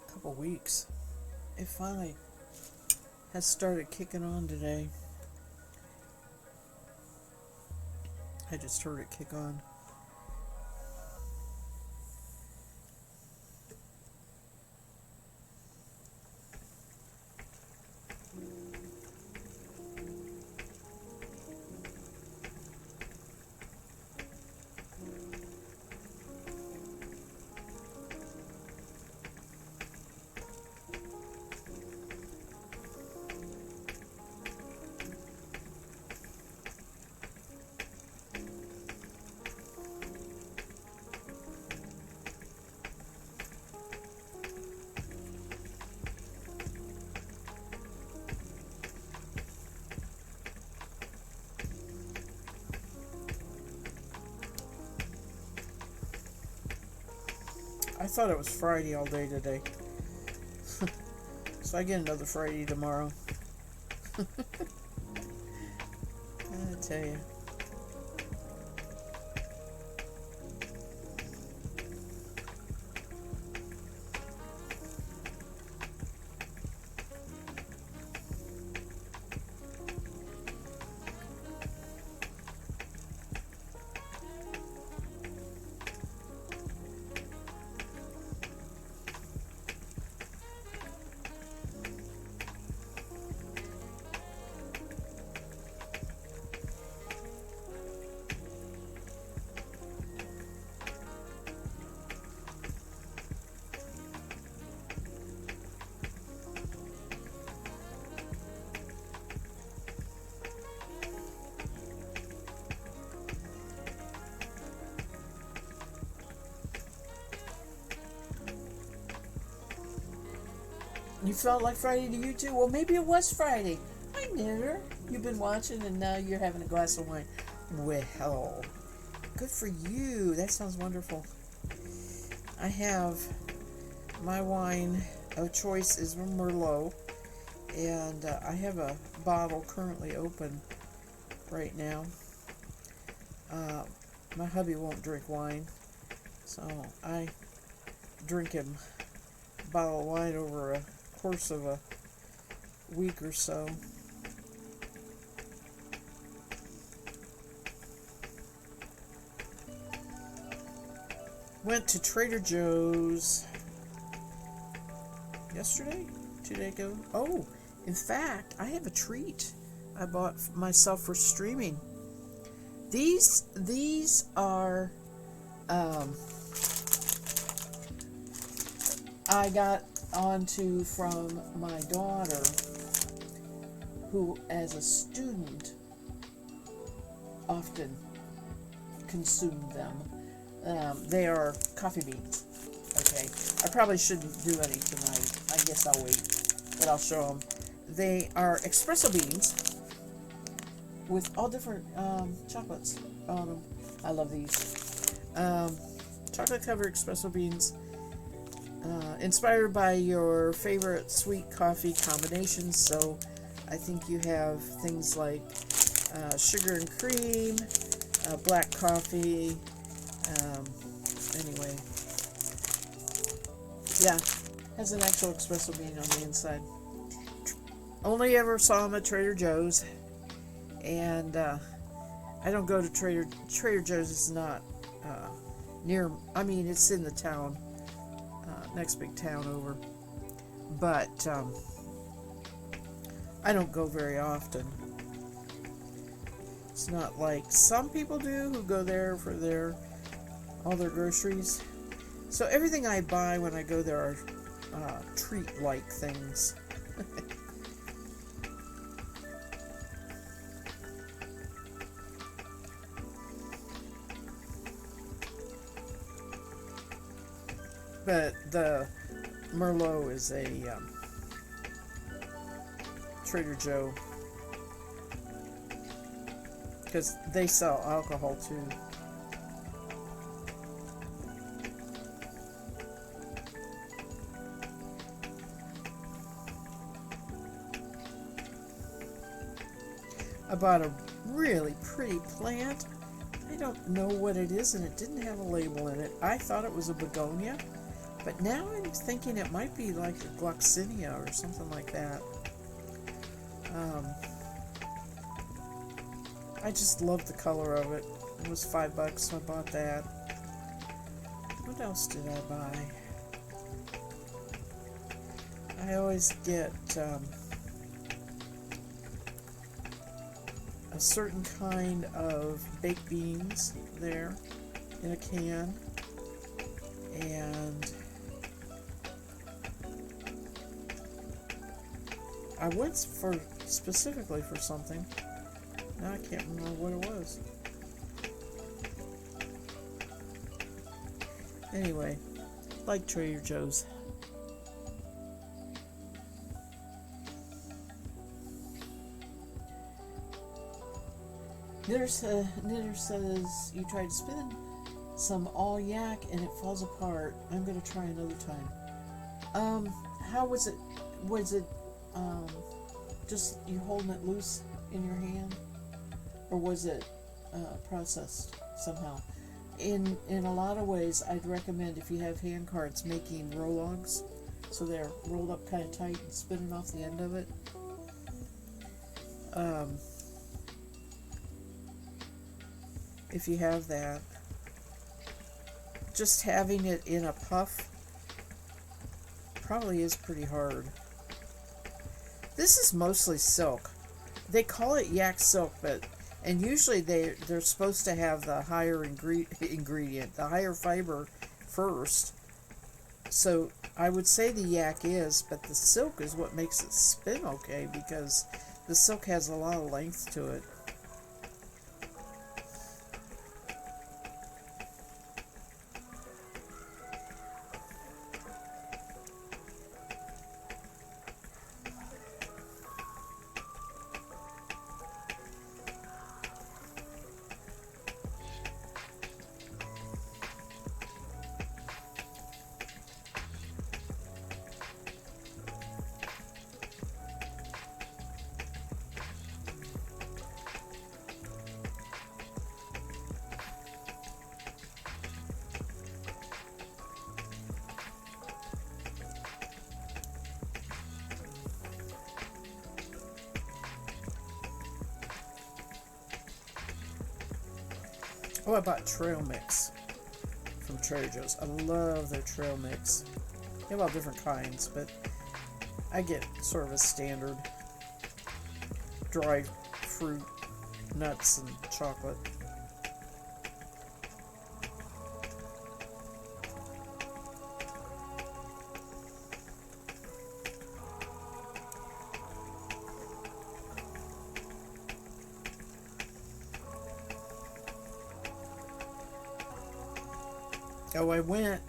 a couple weeks. It finally has started kicking on today. I just heard it kick on. I thought it was Friday all day today. So I get another Friday tomorrow. I tell you. You felt like Friday to you too? Well, maybe it was Friday. Hi, Knitter. You've been watching and now you're having a glass of wine. Well, good for you. That sounds wonderful. I have my wine of choice is Merlot, and I have a bottle currently open right now. My hubby won't drink wine, so I drink him a bottle of wine over a course of a week or so. Went to Trader Joe's yesterday, 2 days ago. Oh, in fact, I have a treat I bought myself for streaming. These are I got onto from my daughter, who as a student often consumed them. They are coffee beans. Okay, I probably shouldn't do any tonight. I guess I'll wait, but I'll show them. They are espresso beans with all different chocolates on them. I love these. Chocolate covered espresso beans, inspired by your favorite sweet coffee combinations. So I think you have things like sugar and cream, black coffee. Anyway, yeah, has an actual espresso bean on the inside. Only ever saw them at Trader Joe's, and I don't go to Trader Joe's. Is not near. I mean, it's in the town, next big town over, but I don't go very often. It's not like some people do who go there for all their groceries. So everything I buy when I go there are treat-like things. But the Merlot is a Trader Joe, because they sell alcohol too. I bought a really pretty plant. I don't know what it is, and it didn't have a label in it. I thought it was a begonia, but now I'm thinking it might be like a gloxinia or something like that. I just love the color of it. It was $5, so I bought that. What else did I buy? I always get a certain kind of baked beans there in a can, and I went specifically for something. Now I can't remember what it was. Anyway, like Trader Joe's. Knitter says you tried to spin some all yak and it falls apart. I'm going to try another time. How was it? Was it just you holding it loose in your hand, or was it processed somehow? In a lot of ways, I'd recommend, if you have hand carts, making roll-longs, so they're rolled up kind of tight and spinning off the end of it. If you have that, just having it in a puff probably is pretty hard. This is mostly silk. They call it yak silk, and usually they're supposed to have the higher ingredient, the higher fiber first. So I would say the yak is, but the silk is what makes it spin okay, because the silk has a lot of length to it. Oh, I bought trail mix from Trader Joe's. I love their trail mix. They have all different kinds, but I get sort of a standard dry fruit, nuts, and chocolate. Oh, I went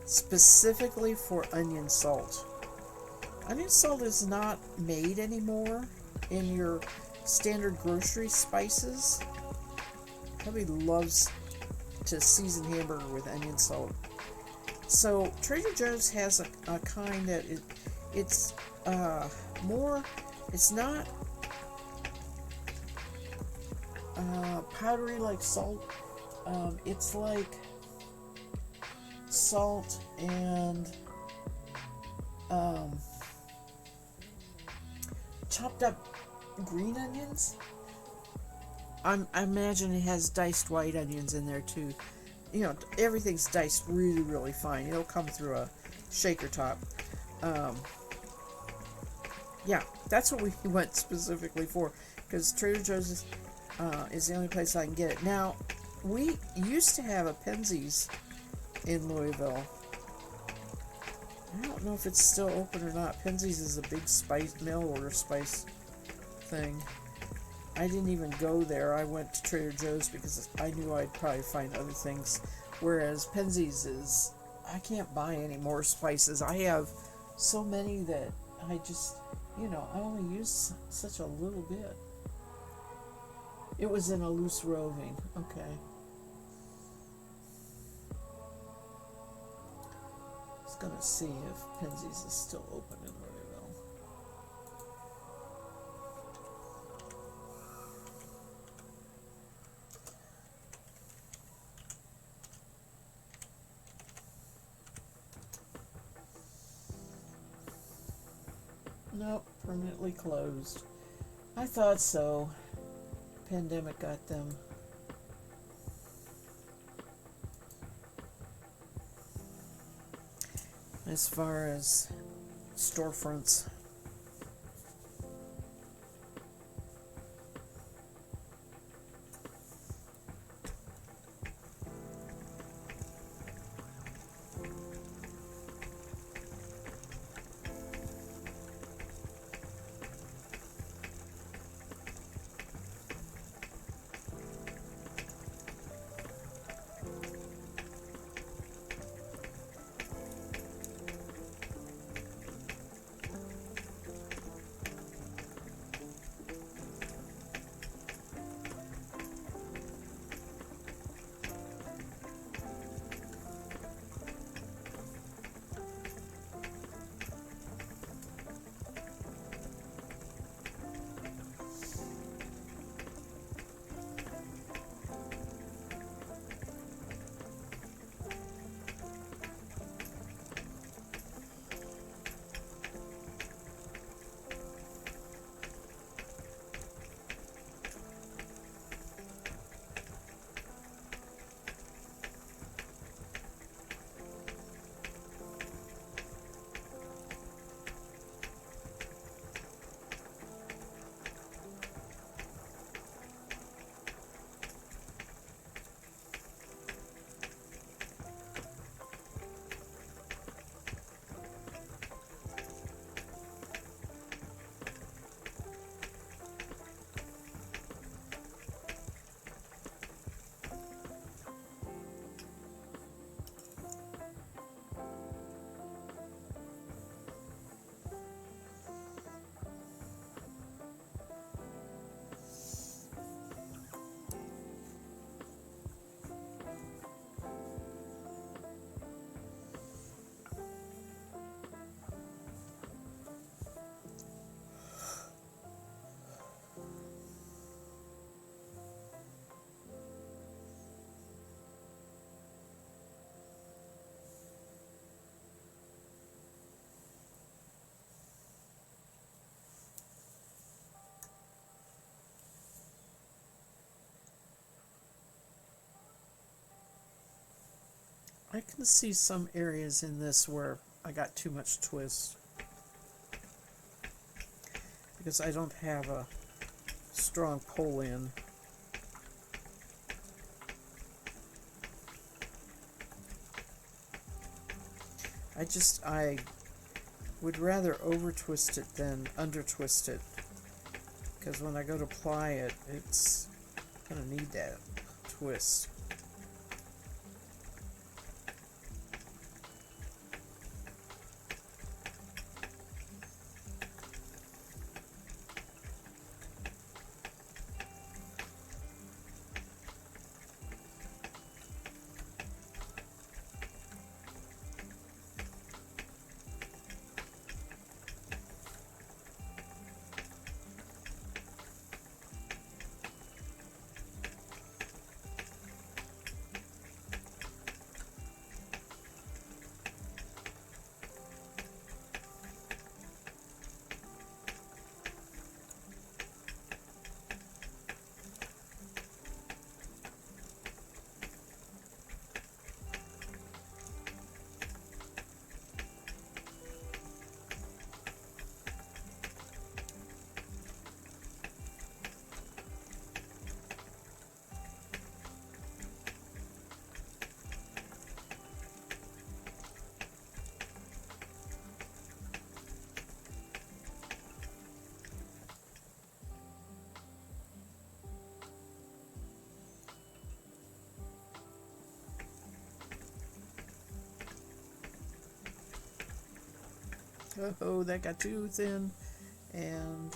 specifically for onion salt. Onion salt is not made anymore in your standard grocery spices. Hubby loves to season hamburger with onion salt. So Trader Joe's has a kind that it's more, it's not powdery like salt. It's like salt and chopped up green onions. I imagine it has diced white onions in there too. You know, everything's diced really, really fine. It'll come through a shaker top. Yeah, that's what we went specifically for, because Trader Joe's is the only place I can get it. Now, we used to have a Penzeys in Louisville. I don't know if it's still open or not. Penzeys is a big spice mail order spice thing. I didn't even go there. I went to Trader Joe's because I knew I'd probably find other things. Whereas Penzeys is, I can't buy any more spices. I have so many that I just, I only use such a little bit. It was in a loose roving. Okay. I was going to see if Penzeys is still open in Louisville. Nope, permanently closed. I thought so. Pandemic got them. As far as storefronts, I can see some areas in this where I got too much twist because I don't have a strong pull in. I would rather over twist it than under twist it, because when I go to apply it, it's going to need that twist. Oh, that got too thin, and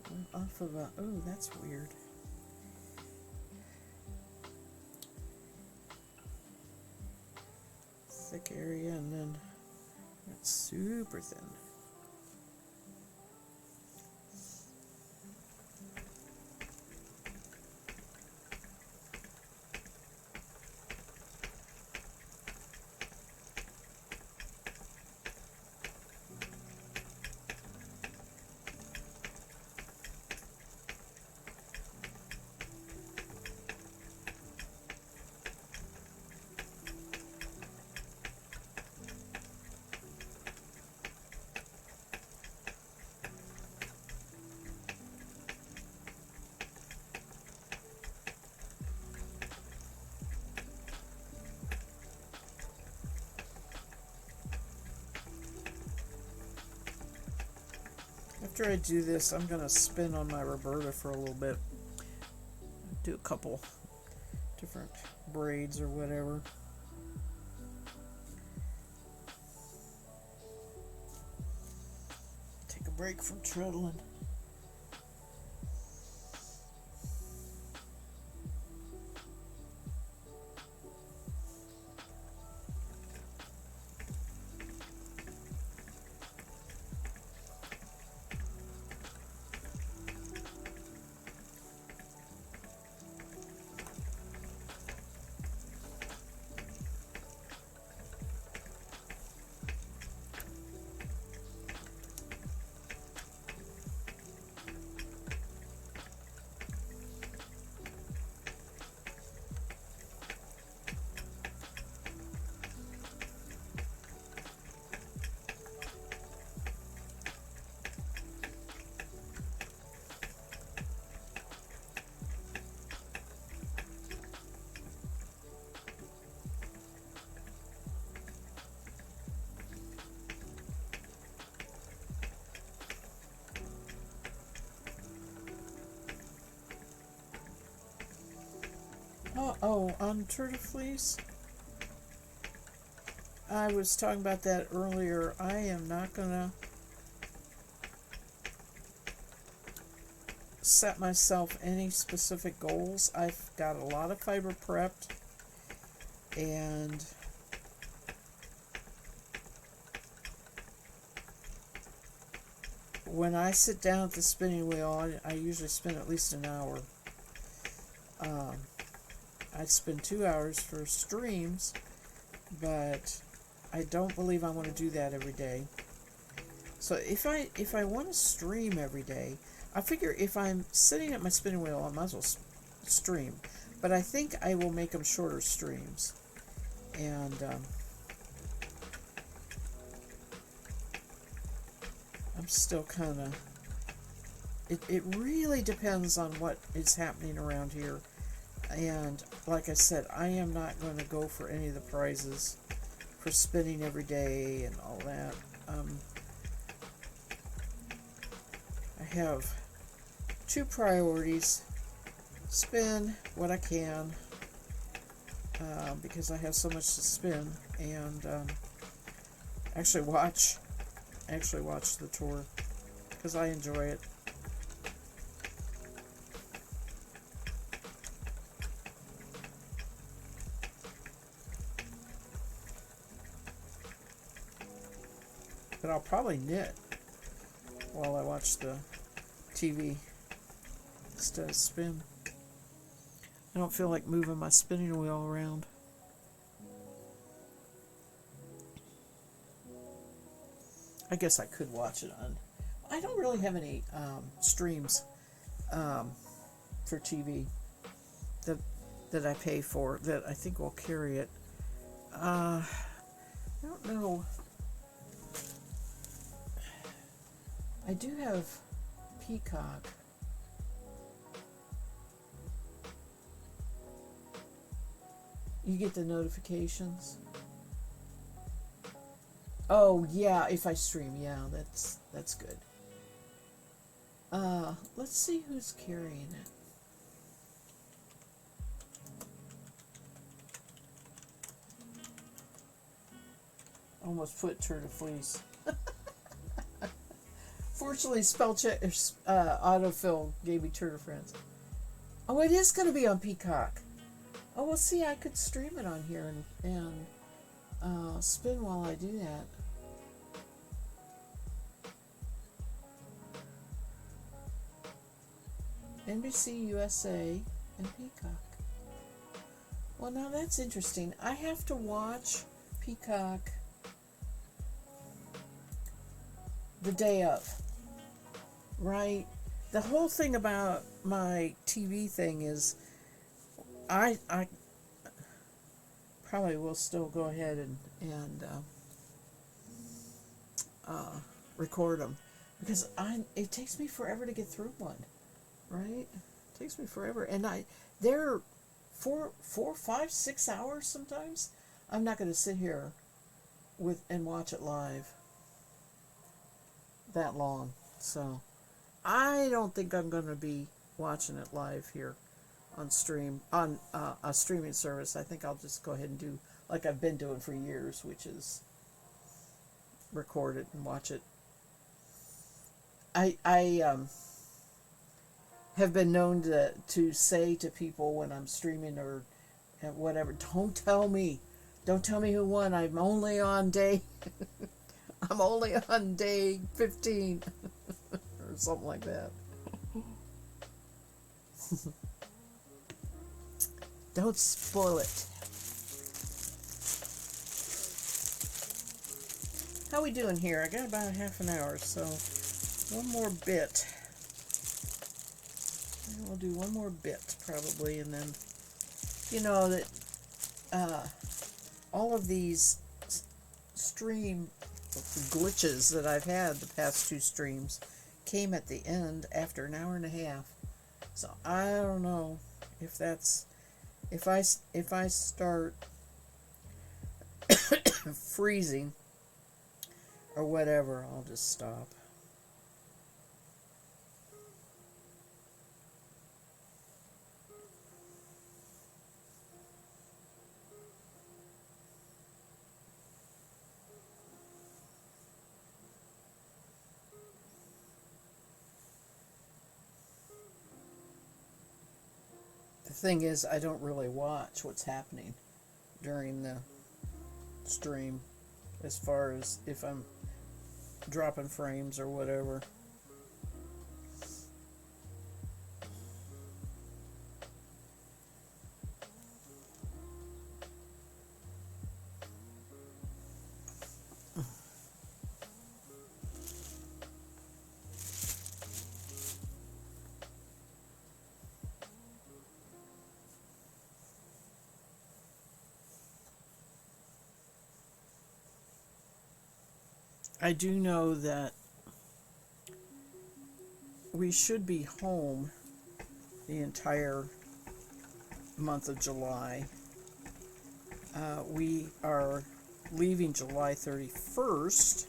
went off of a, oh, that's weird. Thick area, and then it's super thin. After I do this, I'm going to spin on my Roberta for a little bit. Do a couple different braids or whatever. Take a break from treadling. Oh, on Turtle Fleece, I was talking about that earlier. I am not going to set myself any specific goals. I've got a lot of fiber prepped, and when I sit down at the spinning wheel, I usually spin at least an hour. I spend 2 hours for streams, but I don't believe I want to do that every day. So if I want to stream every day, I figure if I'm sitting at my spinning wheel, I might as well stream. But I think I will make them shorter streams. And I'm still kind of, it really depends on what is happening around here. And like I said, I am not going to go for any of the prizes for spinning every day and all that. I have two priorities: spin what I can, because I have so much to spin, and actually watch the tour because I enjoy it. But I'll probably knit while I watch the TV instead of spin. I don't feel like moving my spinning wheel around. I guess I could watch it on. I don't really have any streams for TV that I pay for that I think will carry it. I don't know. I do have Peacock. You get the notifications. Oh yeah, if I stream, yeah, that's good. Let's see who's carrying it. Almost put Tour de Fleece. Fortunately, spell check autofill gave me Tour de France. Oh, it is going to be on Peacock. Oh, well, see, I could stream it on here and spin while I do that. NBC USA and Peacock. Well, now that's interesting. I have to watch Peacock the day of, right? The whole thing about my TV thing is I probably will still go ahead and record them because it takes me forever to get through one, right? It takes me forever, and they're 4, 5, 6 hours sometimes. I'm not going to sit here and watch it live that long, so I don't think I'm going to be watching it live here on a streaming service. I think I'll just go ahead and do like I've been doing for years, which is record it and watch it. I have been known to say to people when I'm streaming or whatever, don't tell me who won. I'm only on day 15 or something like that. Don't spoil it. How we doing here? I got about half an hour, so one more bit. We'll do one more bit probably, and then that all of these stream glitches that I've had the past two streams came at the end after an hour and a half. So I don't know if that's if I start freezing or whatever, I'll just stop. The thing is, I don't really watch what's happening during the stream as far as if I'm dropping frames or whatever. I do know that we should be home the entire month of July. We are leaving July 31st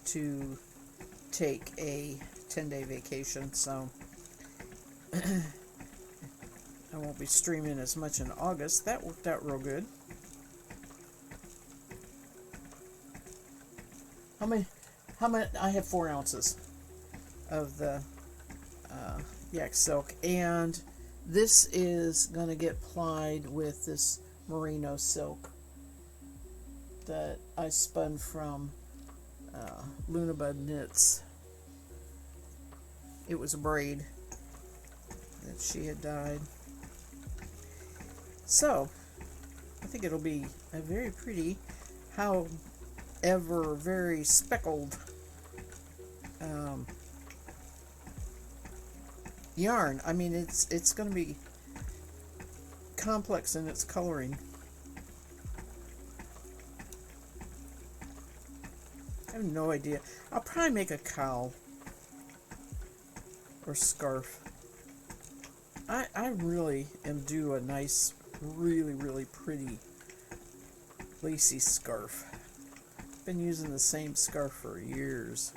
to take a 10-day vacation, so I won't be streaming as much in August. That worked out real good. How many? I have 4 ounces of the yak silk, and this is going to get plied with this merino silk that I spun from Lunabud Knits. It was a braid that she had dyed. So, I think it'll be a very pretty, however very speckled yarn. I mean, it's going to be complex in its coloring. I have no idea. I'll probably make a cowl or scarf. I really am due a nice, really, really pretty lacy scarf. Been using the same scarf for years,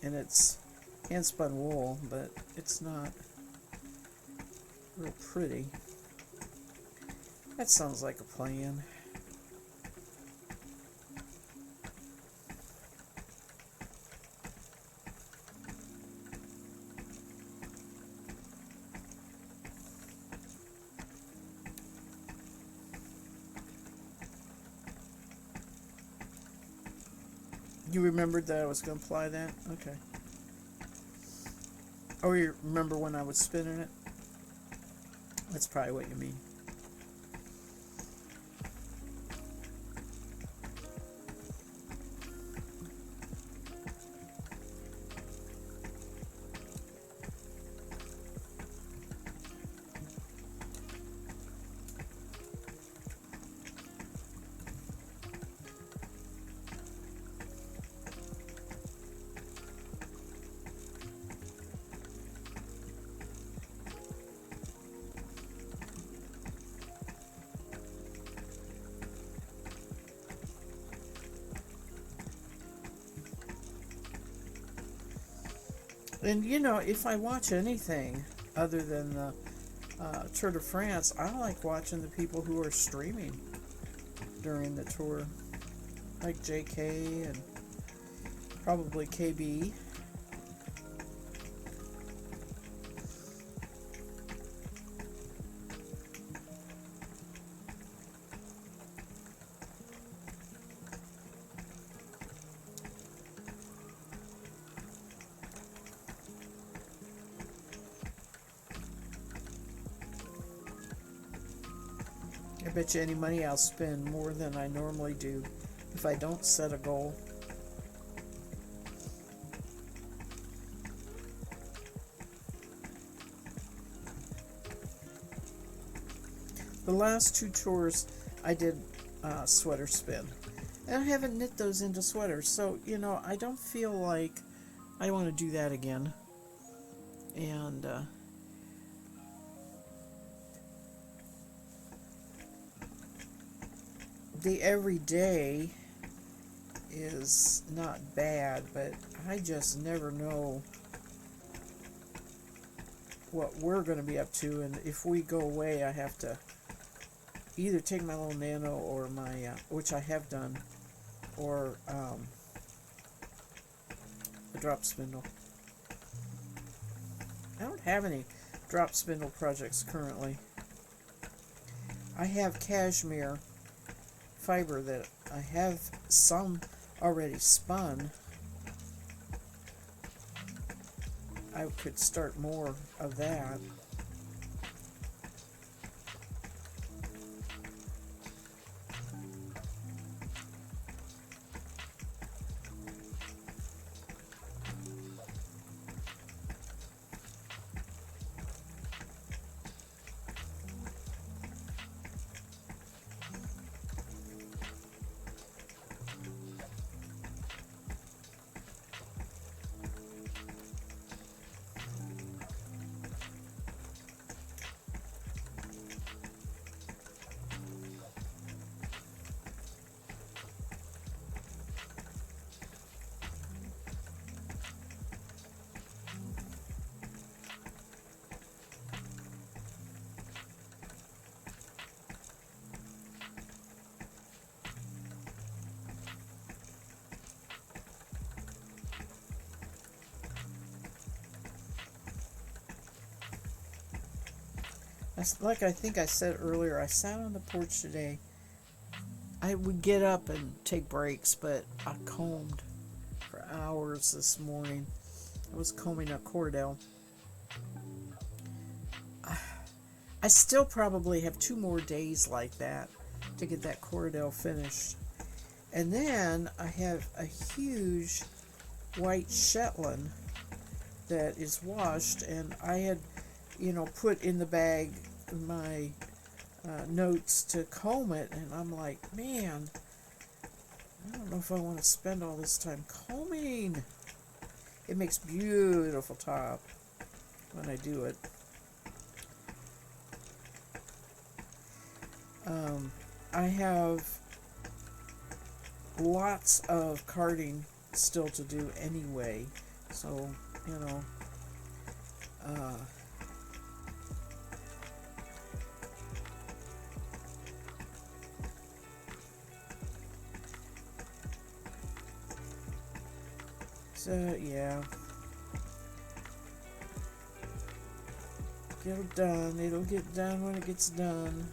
and it's hand spun wool, but it's not real pretty. That sounds like a plan. You remembered that I was going to apply that? Okay. Oh, you remember when I was spinning it? That's probably what you mean. And you know, if I watch anything other than the Tour de France, I like watching the people who are streaming during the tour, like JK and probably KB. I bet you any money I'll spend more than I normally do if I don't set a goal. The last 2 tours I did sweater spin, and I haven't knit those into sweaters, so you know, I don't feel like I want to do that again. And the everyday is not bad, but I just never know what we're going to be up to, and if we go away, I have to either take my little nano or my, which I have done, or a drop spindle. I don't have any drop spindle projects currently. I have cashmere fiber that I have some already spun. I could start more of that. like I think I said earlier, I sat on the porch today. I would get up and take breaks, but I combed for hours this morning. I was combing a Cordell. I still probably have 2 more days like that to get that Cordell finished. And then I have a huge white Shetland that is washed, and I had, put in the bag my notes to comb it, and I'm like, man, I don't know if I want to spend all this time combing. It makes beautiful top when I do it. I have lots of carding still to do anyway, so uh, yeah, get it done. It'll get done when it gets done.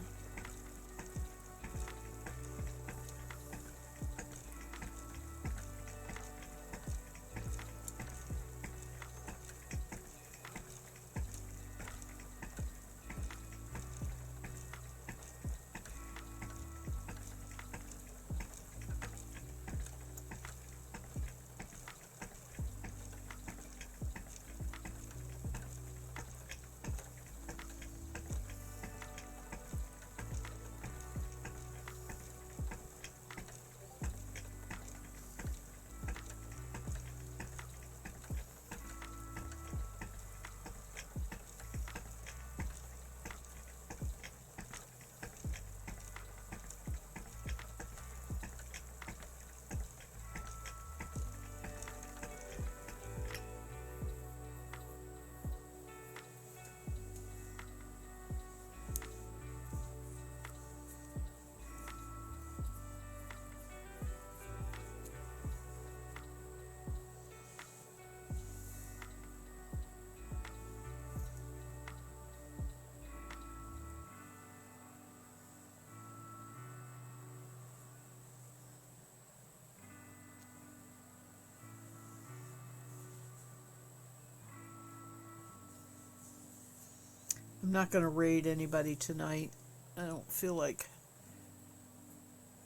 I'm not going to raid anybody tonight. I don't feel like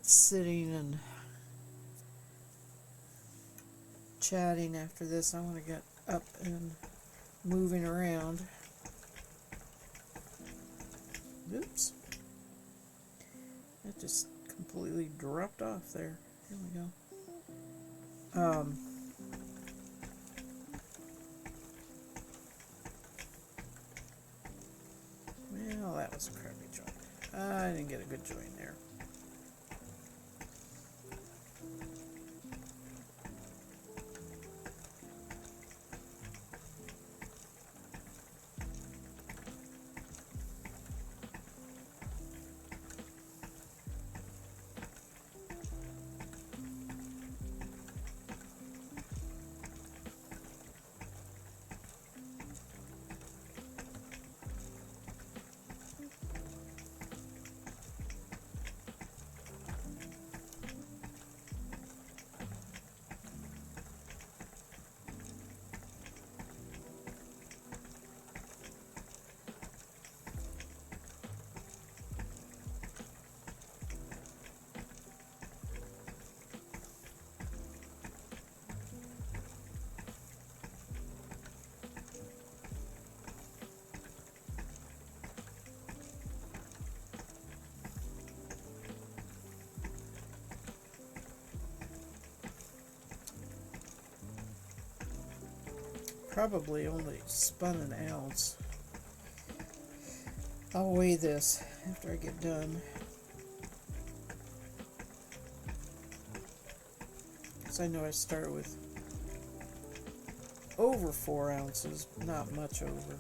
sitting and chatting after this. I want to get up and moving around. Oops. It just completely dropped off there. Here we go. Well, that was a crappy joint. I didn't get a good joint there. Probably only spun an ounce. I'll weigh this after I get done. Because I know I start with over 4 ounces, not much over.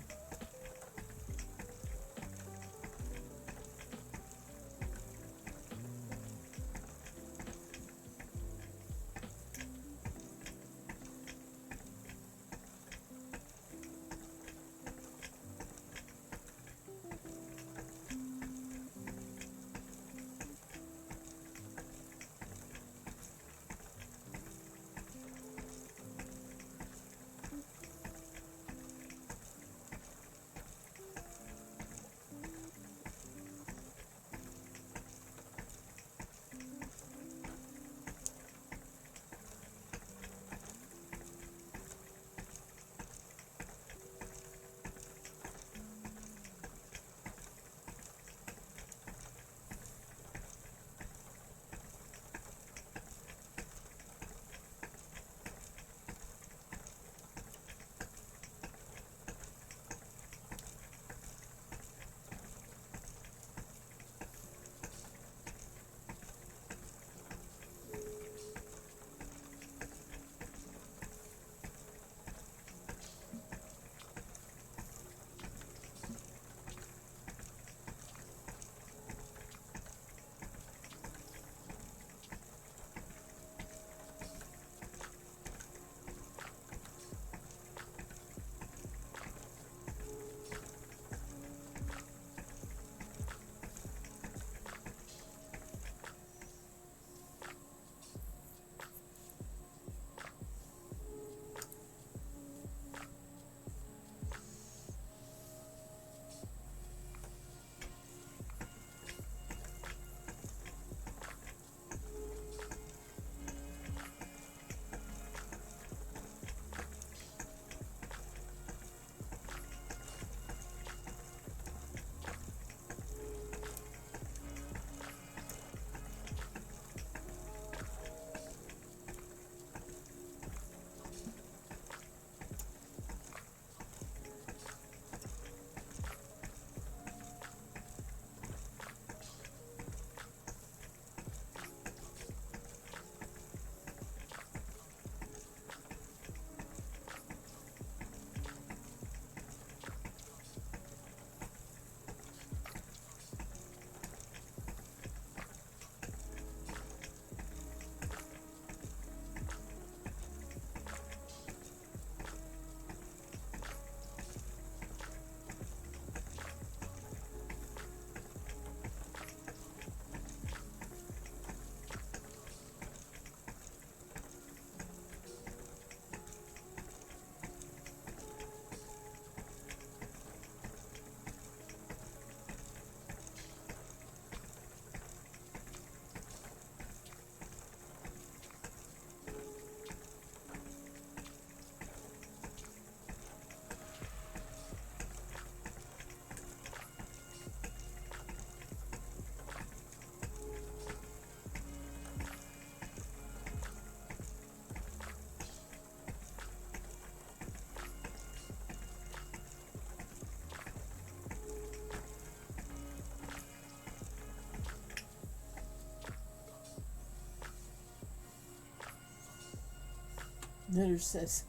Knitter says,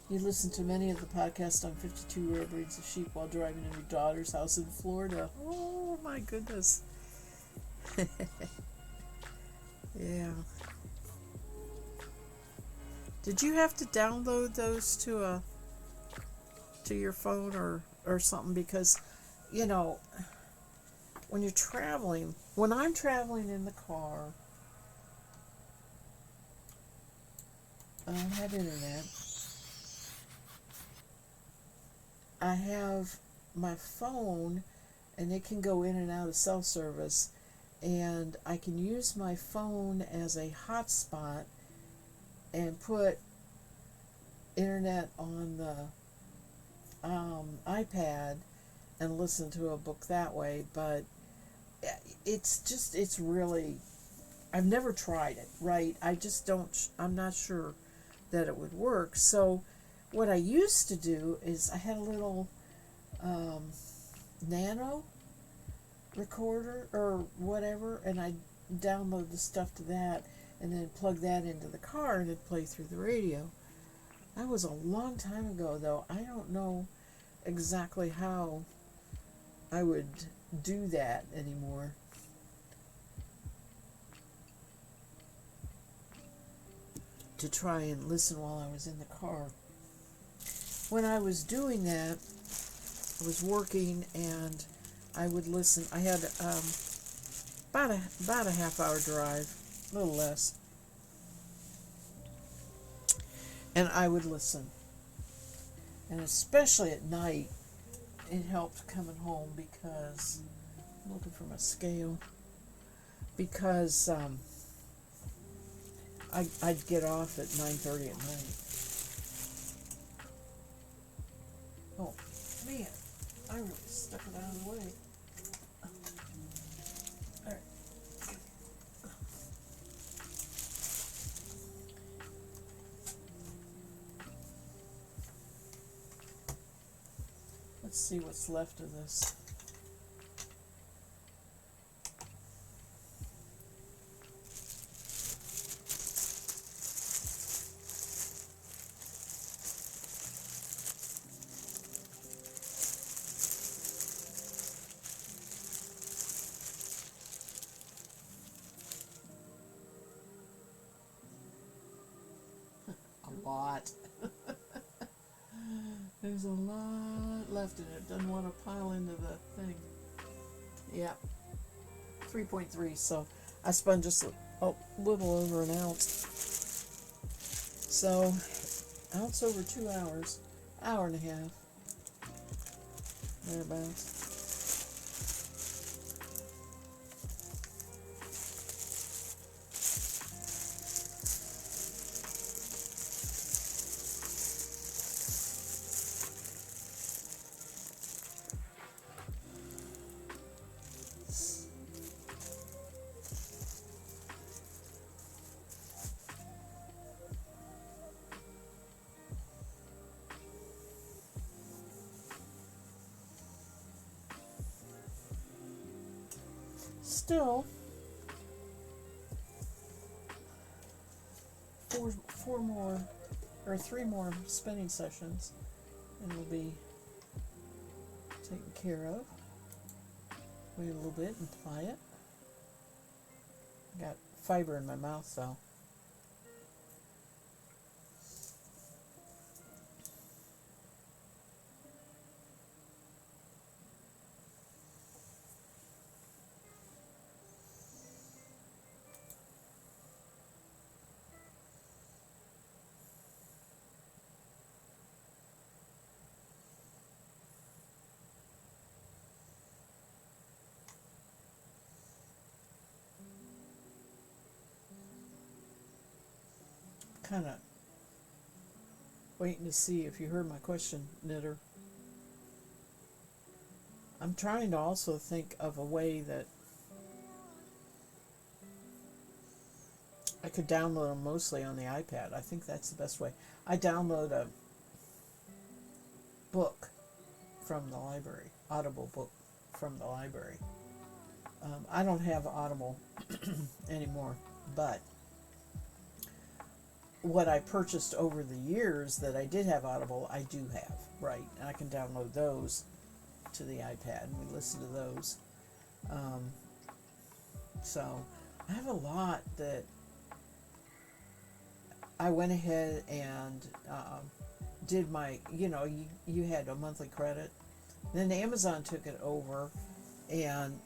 you listen to many of the podcasts on 52 rare breeds of sheep while driving to your daughter's house in Florida. Oh my goodness. Yeah. Did you have to download those to your phone or something? Because, you know, when you're traveling, when I'm traveling in the car, I don't have internet. I have my phone, and it can go in and out of cell service, and I can use my phone as a hotspot and put internet on the iPad and listen to a book that way. But it's really, I've never tried it, right? I just don't, I'm not sure that it would work. So what I used to do is I had a little nano recorder or whatever, and I download the stuff to that and then plug that into the car and it'd play through the radio. That was a long time ago, though. I don't know exactly how I would do that anymore. To try and listen while I was in the car. When I was doing that, I was working and I would listen. I had about a half hour drive, a little less, and I would listen. And especially at night, it helped coming home because I'm looking for my scale. Because I'd get off at 9:30 at night. Oh man, I really stuck it out of the way. All right. Let's see what's left of this. A lot. There's a lot left in it. Doesn't want to pile into the thing. Yeah. 3.3, so I spun just a little over an ounce. So, ounce over 2 hours. Hour and a half. Thereabouts. Still, four more, or 3 more spinning sessions, and we'll be taken care of. Wait a little bit and apply it. Got fiber in my mouth though. Kind of waiting to see if you heard my question, Knitter. I'm trying to also think of a way that I could download them mostly on the iPad. I think that's the best way. I download a book from the library, Audible book from the library. I don't have Audible anymore, but what I purchased over the years that I did have Audible, I do have, right? And I can download those to the iPad and we listen to those. So I have a lot that I went ahead and did my, you had a monthly credit. Then Amazon took it over, and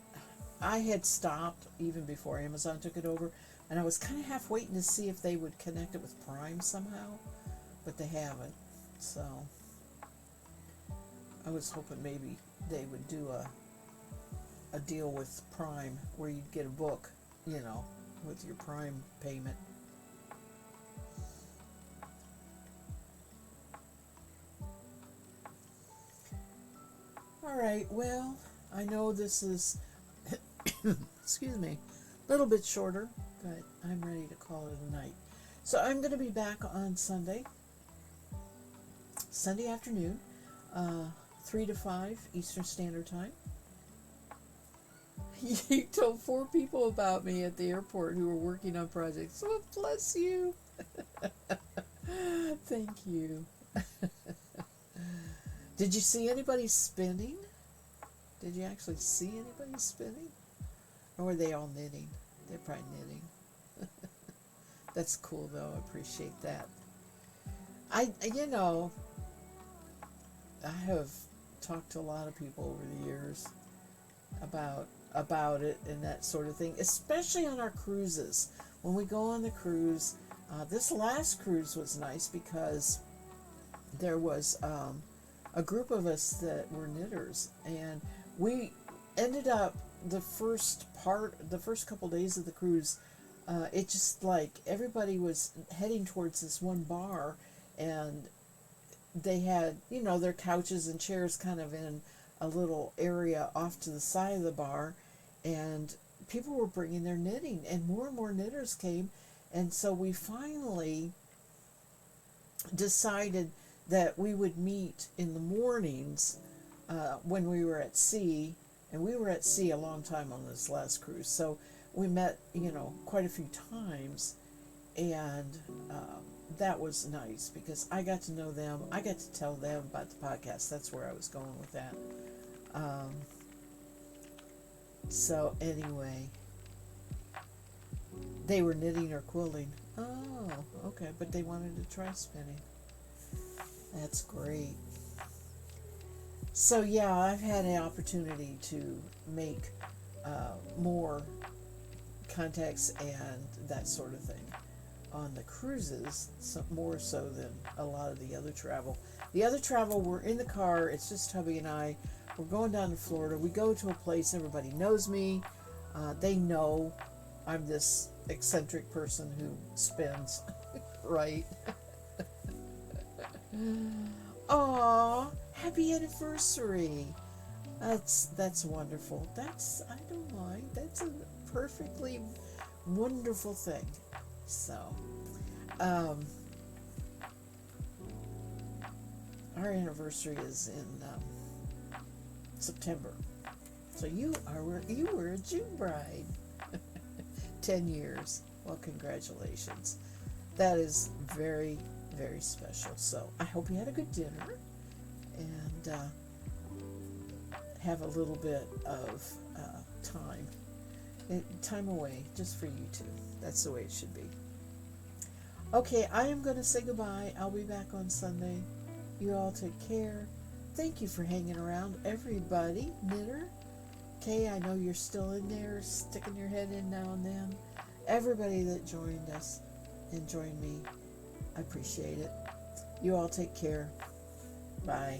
I had stopped even before Amazon took it over, and I was kind of half waiting to see if they would connect it with Prime somehow, but they haven't. So I was hoping maybe they would do a deal with Prime where you'd get a book, with your Prime payment. All right, well, I know this is, excuse me, a little bit shorter, but I'm ready to call it a night. So I'm going to be back on Sunday afternoon, 3 to 5 Eastern Standard Time. You told 4 people about me at the airport who were working on projects. Oh, bless you. Thank you. Did you see anybody spinning? Did you actually see anybody spinning? Or were they all knitting? They're probably knitting. That's cool, though. I appreciate that. I have talked to a lot of people over the years about it and that sort of thing, especially on our cruises. When we go on the cruise, this last cruise was nice because there was a group of us that were knitters, and we ended up the first couple days of the cruise, it just like everybody was heading towards this one bar, and they had their couches and chairs kind of in a little area off to the side of the bar, and people were bringing their knitting, and more knitters came, and so we finally decided that we would meet in the mornings when we were at sea, and we were at sea a long time on this last cruise, so we met quite a few times, and that was nice because I got to know them. I got to tell them about the podcast. That's where I was going with that. So anyway, they were knitting or quilting. Oh, okay, but they wanted to try spinning. That's great. So yeah, I've had an opportunity to make more contacts and that sort of thing on the cruises, more so than a lot of the other travel. The other travel, we're in the car, it's just hubby and I. We're going down to Florida. We go to a place, everybody knows me. They know I'm this eccentric person who spins, right? Aw, happy anniversary. That's wonderful. I don't mind. That's a perfectly wonderful thing. So, our anniversary is in September. So you were a June bride. 10 years. Well, congratulations. That is very, very special. So I hope you had a good dinner and have a little bit of time away just for you two. That's the way it should be. Okay, I am going to say goodbye. I'll be back on Sunday. You all take care. Thank you for hanging around, everybody. Knitter, Kay, I know you're still in there, sticking your head in now and then. Everybody that joined us and joined me, I appreciate it. You all take care. Bye.